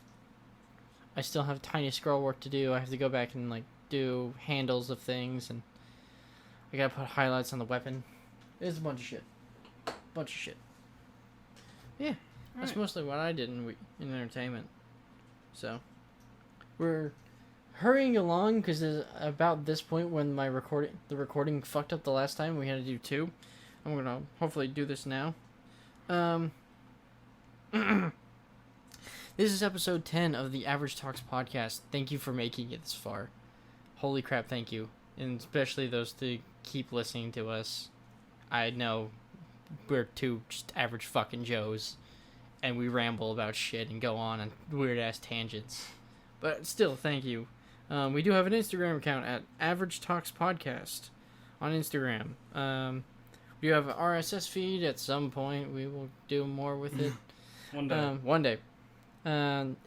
I still have tiny scroll work to do. I have to go back and like do handles of things, and I gotta put highlights on the weapon. It's a bunch of shit. Yeah, that's mostly what I did in entertainment. So we're hurrying along because about this point when the recording fucked up the last time, we had to do 2. I'm gonna hopefully do this now. This is episode 10 of the Average Talks podcast. Thank you for making it this far. Holy crap, thank you. And especially those who keep listening to us. I know we're 2 just average fucking Joes, and we ramble about shit and go on weird ass tangents. But still, thank you. We do have an Instagram account at Average Talks Podcast on Instagram. We have an RSS feed. At some point, we will do more with it. One day. To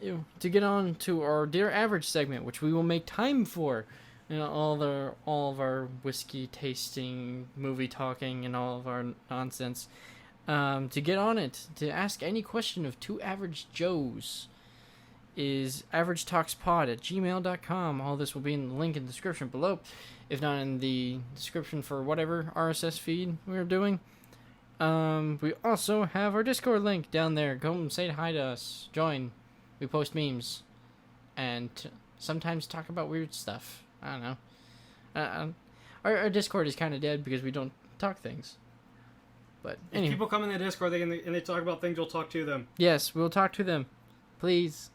get on to our Dear Average segment, which we will make time for. All of our whiskey tasting, movie talking, and all of our nonsense. To get on it, to ask any question of 2 average Joes, is averagetalkspod@gmail.com. All this will be in the link in the description below, if not in the description for whatever RSS feed we're doing. We also have our Discord link down there. Go and say hi to us. Join. We post memes. And sometimes talk about weird stuff. I don't know. Our Discord is kind of dead because we don't talk things. But anyway. If people come in the Discord and they talk about things, you'll talk to them. Yes, we'll talk to them. Please.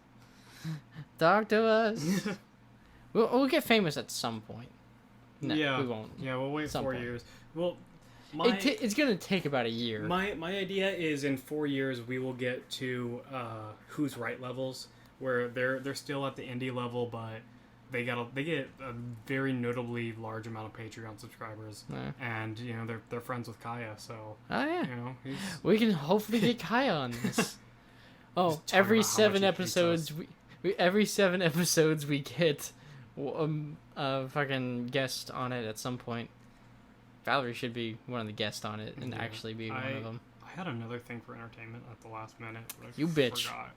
Talk to us. We'll get famous at some point. No, we won't. Yeah, we'll wait 4 years. Well, it's gonna take about a year. My idea is in 4 years we will get to Who's Right levels, where they're still at the indie level, but they get a very notably large amount of Patreon subscribers, and they're friends with Kaya, so we can hopefully get Kaya on this. Every 7 episodes every 7 episodes we get a fucking guest on it at some point. Valerie should be one of the guests on it and actually be one of them. I had another thing for entertainment at the last minute, but I bitch. Forgot.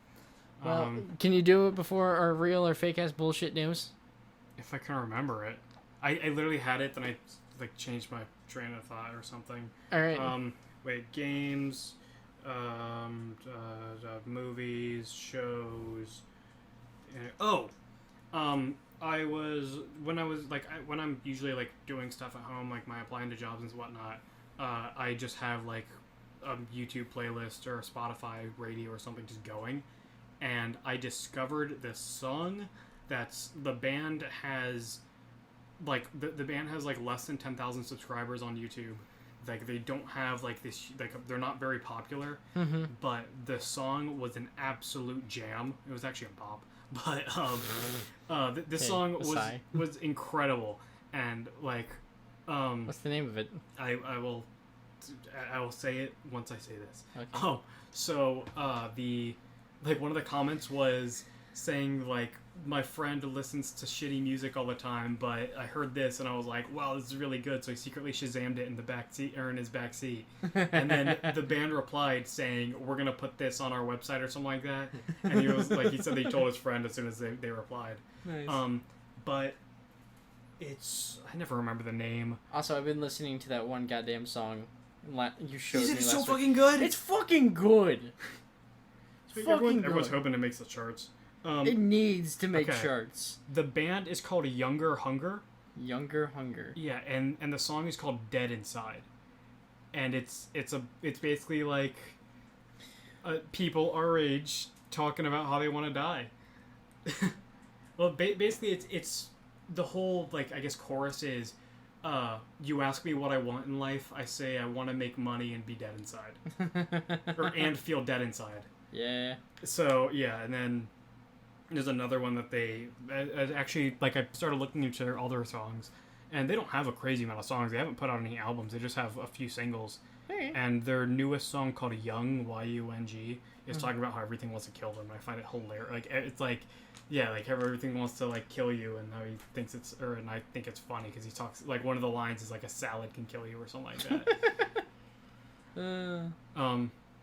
Well, can you do it before our real or fake ass bullshit news? If I can remember it. I literally had it, then I changed my train of thought or something. Alright. Games, movies, shows. When I'm usually doing stuff at home, my applying to jobs and whatnot, I just have a YouTube playlist or a Spotify radio or something just going, and I discovered this song the band has the band has less than 10,000 subscribers on YouTube. They don't have this, they're not very popular, but the song was an absolute jam. It was actually a bop, but this song was incredible, and what's the name of it? I will say it once I say this. Okay. So the one of the comments was saying like, my friend listens to shitty music all the time, but I heard this and I was like, wow, this is really good. So he secretly Shazammed it in the back seat, or in his back seat. And then the band replied saying, we're gonna put this on our website or something like that. And he was like, he said he told his friend as soon as they replied. Nice. But it's, I never remember the name. Also, I've been listening to that one goddamn song you showed me Is it last so week. fucking good? It's fucking good. Everyone's hoping it makes the charts. It needs to make okay. charts. The band is called Younger Hunger. Younger Hunger. Yeah, and the song is called Dead Inside. And it's basically like people our age talking about how they want to die. Well, basically it's the whole, like, I guess chorus is, you ask me what I want in life, I say I want to make money and be dead inside. and feel dead inside. Yeah. So, yeah, and then there's another one that they actually, like, I started looking into their other songs, and they don't have a crazy amount of songs. They haven't put out any albums. They just have a few singles. Okay. And their newest song called Young, Y-U-N-G, is talking about how everything wants to kill them. I find it hilarious. Like, it's like, yeah, like how everything wants to, like, kill you, and how he thinks it's, and I think it's funny because he talks, like, one of the lines is like, a salad can kill you or something like that.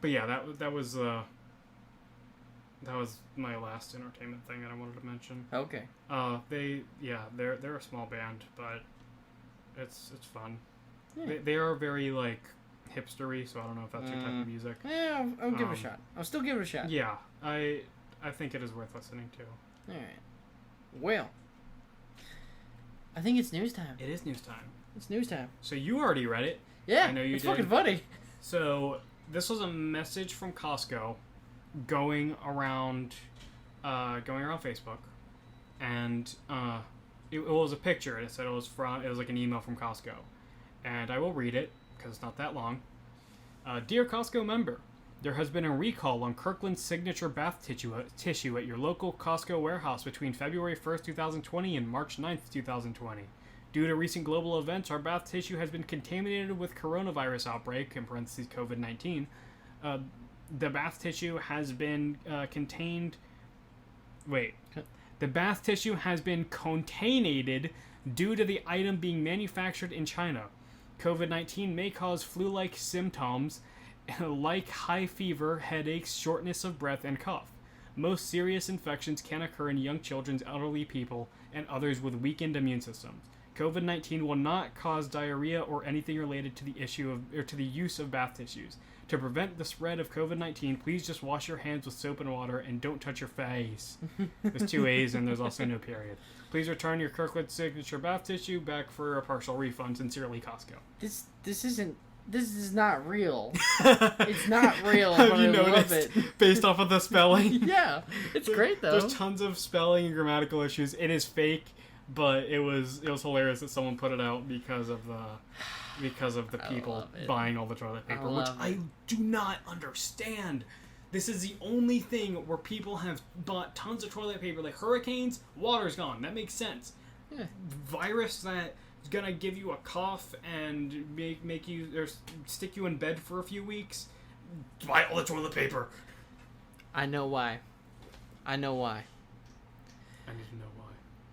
But yeah, that was my last entertainment thing that I wanted to mention. Okay. They're a small band, but it's fun. Yeah. They are very, like, hipstery, so I don't know if that's your type of music. Yeah, I'll give it a shot. I'll still give it a shot. Yeah, I think it is worth listening to. Alright. Well, I think it's news time. It is news time. It's news time. So you already read it. Yeah, I know you it's did. fucking funny. So this was a message from Costco going around Facebook, and it was a picture, and it said it was like an email from Costco, and I will read it because it's not that long. Dear Costco member, there has been a recall on Kirkland's signature bath tissue at your local Costco warehouse between February 1st, 2020 and March 9th, 2020. Due to recent global events, our bath tissue has been contaminated with coronavirus outbreak, in parentheses COVID-19. The bath tissue has been The bath tissue has been contaminated due to the item being manufactured in China. COVID-19 may cause flu-like symptoms like high fever, headaches, shortness of breath, and cough. Most serious infections can occur in young children, elderly people, and others with weakened immune systems. COVID-19 will not cause diarrhea or anything related to the use of bath tissues. To prevent the spread of COVID-19, please just wash your hands with soap and water and don't touch your face. There's 2 A's and there's also no period. Please return your Kirkland signature bath tissue back for a partial refund. Sincerely, Costco. This is not real. It's not real, but I love it. Based off of the spelling? Yeah, it's great though. There's tons of spelling and grammatical issues. It is fake, but it was hilarious that someone put it out because of the people buying all the toilet paper, which I do not understand. This is the only thing where people have bought tons of toilet paper, like hurricanes, water's gone. That makes sense. Yeah. Virus that is gonna give you a cough and make you or stick you in bed for a few weeks. Buy all the toilet paper. I know why. I need to know why.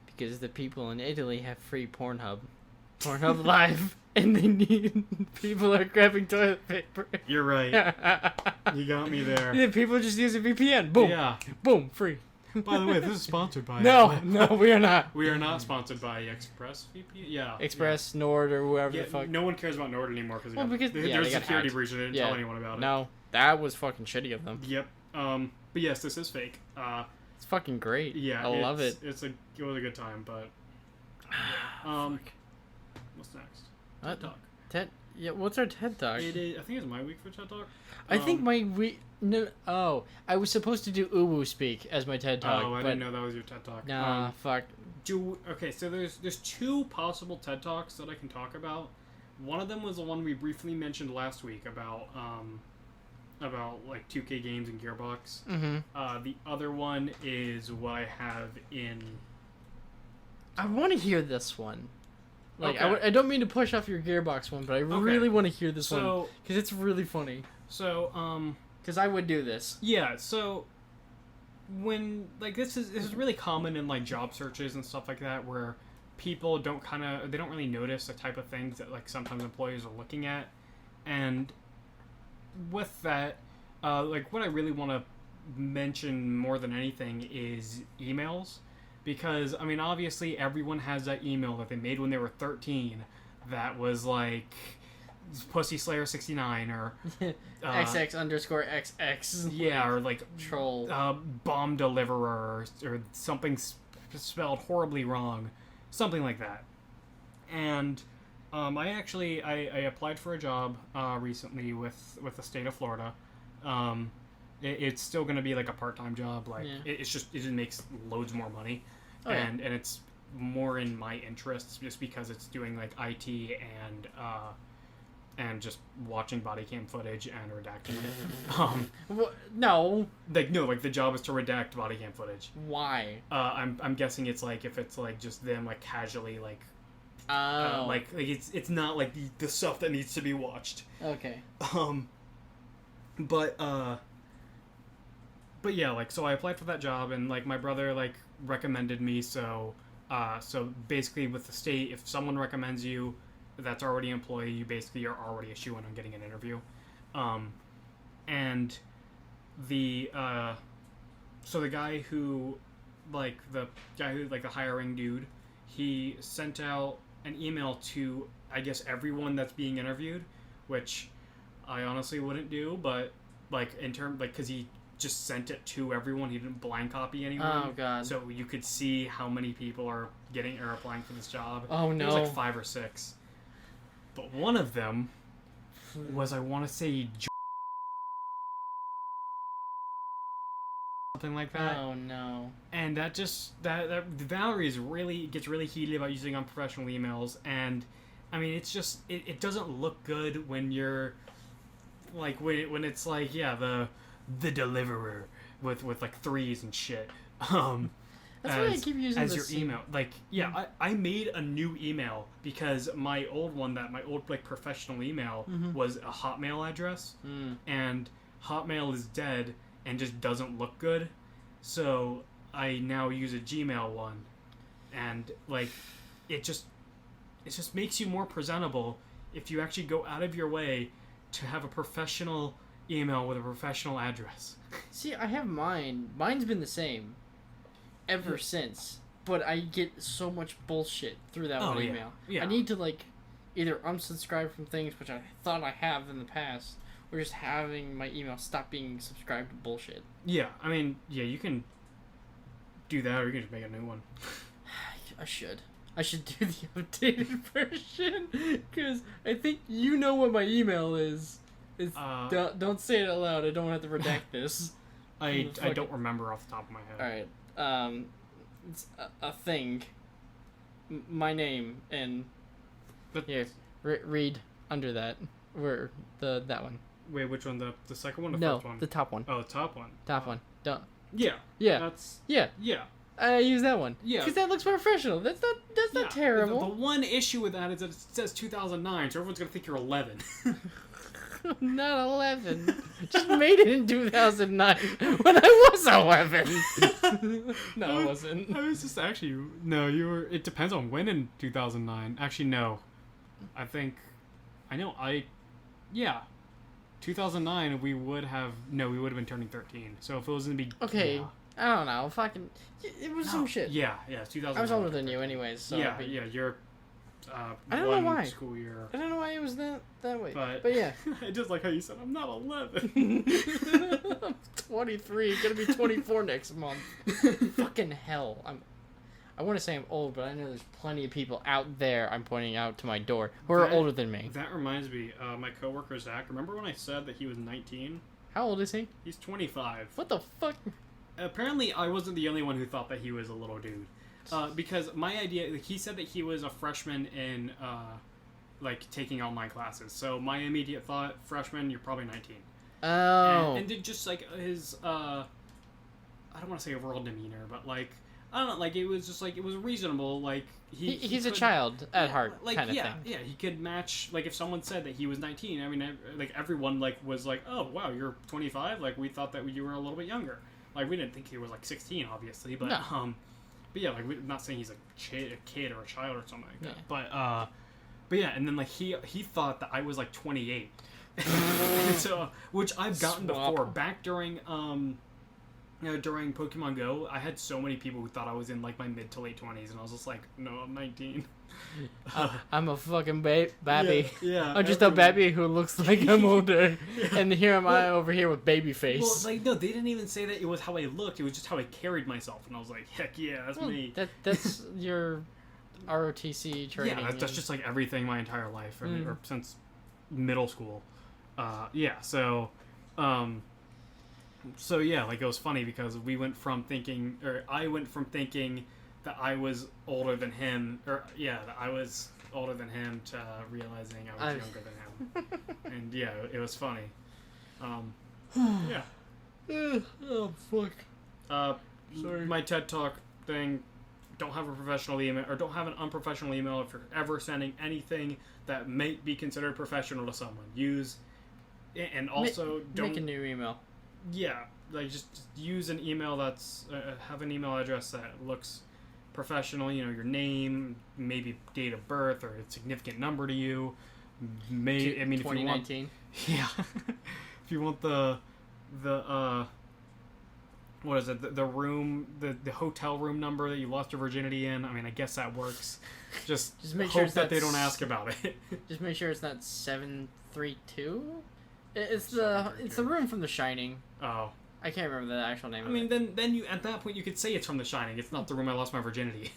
Because the people in Italy have free Pornhub Live, and they need people are grabbing toilet paper. You're right. You got me there. Yeah, people just use a VPN. Boom. Yeah. Boom. Free. By the way, this is sponsored by... No, we are not. We are not sponsored by Express VPN. Yeah. Express, yeah. Nord, or whoever the fuck. No one cares about Nord anymore because there's a security breach and they didn't tell anyone about it. No, that was fucking shitty of them. Yep. But yes, this is fake. It's fucking great. Yeah. I love it. It was a good time, but... What's next? TED Talk. Yeah, what's our TED Talk? It is, I think it's my week for TED Talk. I think my week... No, I was supposed to do Uwu Speak as my TED Talk. Oh, I didn't know that was your TED Talk. Nah, fuck. Okay, so there's two possible TED Talks that I can talk about. One of them was the one we briefly mentioned last week about like 2K games and Gearbox. Mm-hmm. The other one is what I have in... I want to hear this one. Like, okay. I don't mean to push off your Gearbox one, but I really want to hear this one because it's really funny. So, because I would do this. Yeah. So, when like this is really common in like job searches and stuff like that, where people don't really notice the type of things that like sometimes employers are looking at. And with that, like what I really want to mention more than anything is emails, because I mean obviously everyone has that email that they made when they were 13 that was like Pussy Slayer 69 or XX_XX. yeah, or like troll bomb deliverer or something spelled horribly wrong, something like that. And I applied for a job recently with the state of Florida. It's still going to be like a part-time job. Like it just makes loads more money, and it's more in my interests just because it's doing like IT and just watching body cam footage and redacting it. No. Like the job is to redact body cam footage. Why? I'm guessing it's like if it's like just them like casually like. Oh. Like it's not like the stuff that needs to be watched. Okay. But yeah, like so I applied for that job and like my brother like recommended me, so basically with the state, if someone recommends you that's already an employee, you basically are already a shoo-in on getting an interview. And the so the guy who like the hiring dude, he sent out an email to I guess everyone that's being interviewed, which I honestly wouldn't do, but like in term like because he just sent it to everyone, he didn't blind copy anyone. Oh god. So you could see how many people are applying for this job. Oh no. It was like 5 or 6, but one of them was I want to say something like that. Oh no. And that Valerie gets really heated about using unprofessional emails, and I mean it's just it doesn't look good when you're like when it's like the deliverer with like 3s and shit. That's why I keep using as your email. Like I made a new email because my old like professional email was a Hotmail address, and Hotmail is dead and just doesn't look good, so I now use a Gmail one, and like it just makes you more presentable if you actually go out of your way to have a professional email with a professional address. See, I have mine. Mine's been the same ever since, but I get so much bullshit through that one email. Yeah. I need to like either unsubscribe from things which I thought I have in the past, or just having my email stop being subscribed to bullshit. Yeah, I mean, you can do that, or you can just make a new one. I should do the updated version, because I think you know what my email is. Don't say it out loud. I don't have to redact this. I don't remember off the top of my head. All right. It's a thing. My name and here. Read under that. Where that one. Wait, which one? The second one or no, first one? The top one. Oh, top one. Top one. Duh. Yeah. Yeah. Yeah. I use that one. Yeah. Because that looks professional. That's not terrible. The one issue with that is that it says 2009, so everyone's gonna think you're 11. Not 11. Just made it in 2009 when I was 11. No, I wasn't. I was just actually no. You were. It depends on when in 2009. Actually, no. Yeah. 2009. We would have been turning 13. So if it was in the beginning. Okay. Yeah. I don't know. Fucking. It was some shit. Yeah. 2009. I was older than you, anyways. So yeah. You're. I don't know why. School year. I don't know why it was that way. But yeah. I just like how you said, I'm not 11. I'm 23. Gonna be 24 next month. Fucking hell. I want to say I'm old, but I know there's plenty of people out there I'm pointing out to my door who are older than me. That reminds me, my coworker Zach, remember when I said that he was 19? How old is he? He's 25. What the fuck? Apparently, I wasn't the only one who thought that he was a little dude. Because my idea, he said that he was a freshman in, taking online classes. So my immediate thought, freshman, you're probably 19. Oh. And did just, his, I don't want to say overall demeanor, but, I don't know, it was just, it was reasonable, he's a child at heart, kind of thing. Yeah, he could match, if someone said that he was 19, I mean, everyone, was oh, wow, you're 25? We thought that you were a little bit younger. Like, we didn't think he was, like, 16, obviously, but, No. but yeah, like, we're not saying he's a kid or a child or something like that. But yeah, and then, like, he thought that I was, like, 28. And so, which I've gotten before. Back during, during Pokemon Go, I had so many people who thought I was in, like, my mid to late 20s, and I was just like, no, I'm 19. I'm a fucking baby. Yeah. I'm just a baby who looks like I'm older. Yeah. And here am I over here with baby face. Well, like, no, they didn't even say that it was how I looked. It was just how I carried myself. And I was like, heck yeah, that's me. That's your ROTC training. Yeah, that's just like everything my entire life. I mean, or since middle school. Yeah, so yeah, like, it was funny because I went from thinking that I was older than him, that I was older than him, to realizing I was younger than him. And yeah, it was funny. Yeah. Oh, fuck. Sorry. My TED Talk thing, don't have a professional email, or don't have an unprofessional email if you're ever sending anything that may be considered professional to someone. And also don't... Make a new email. Yeah, like, just use an email that's... have an email address that looks professional, your name, maybe date of birth, or a significant number to you. I mean, 2019. If you want... Yeah. If you want the what is it? The room, the hotel room number that you lost your virginity in. I mean, I guess that works. Just make hope sure that they don't ask about it. Just make sure it's not 732. It's the room from The Shining. Oh. I can't remember the actual name. I mean, then you at that point you could say it's from The Shining. It's not the room I lost my virginity.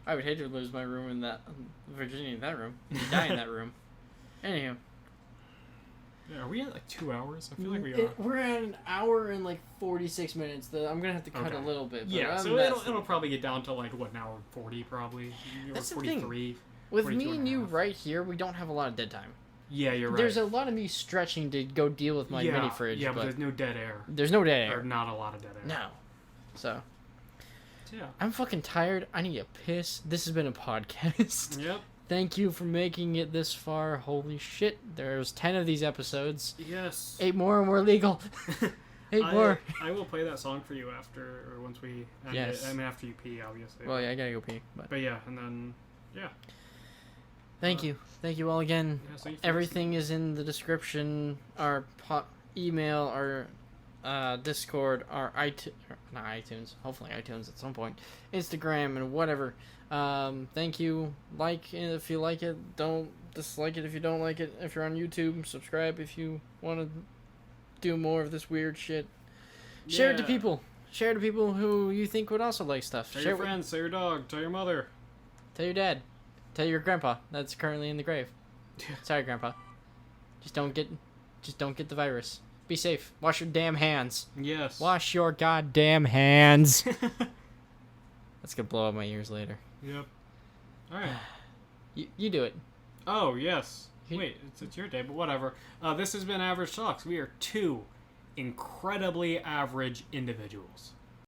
I would hate to lose my room in that virginity in that room. Die in that room. Anywho. Yeah, are we at like 2 hours? I feel like we are. We're at an hour and like 46 minutes. I'm gonna have to cut a little bit. But yeah, so it'll probably get down to like what, an hour and 40 probably. That's 43. With me and you right here, we don't have a lot of dead time. Yeah, you're right. There's a lot of me stretching to go deal with my mini fridge. Yeah, but there's no dead air. There's no dead air. Or not a lot of dead air. No. So. Yeah. I'm fucking tired. I need a piss. This has been a podcast. Yep. Thank you for making it this far. Holy shit. There's 10 of these episodes. Yes. 8 more and we're legal. 8 more. I will play that song for you once we end it. I mean, after you pee, obviously. Well, yeah, I gotta go pee. But yeah, and then, yeah. Thank you. Thank you all again. Yeah, everything is in the description. Our email, our Discord, our not iTunes. Hopefully iTunes at some point. Instagram and whatever. Thank you. Like it if you like it. Don't dislike it if you don't like it. If you're on YouTube, subscribe if you want to do more of this weird shit. Yeah. Share it to people. Share it to people who you think would also like stuff. Tell your friends. Tell your dog. Tell your mother. Tell your dad. Tell your grandpa that's currently in the grave. Sorry, grandpa. Just don't get the virus. Be safe. Wash your damn hands. Yes. Wash your goddamn hands. That's gonna blow up my ears later. Yep. All right. You do it. Oh yes. Wait, it's your day, but whatever. This has been Average Talks. We are 2 incredibly average individuals.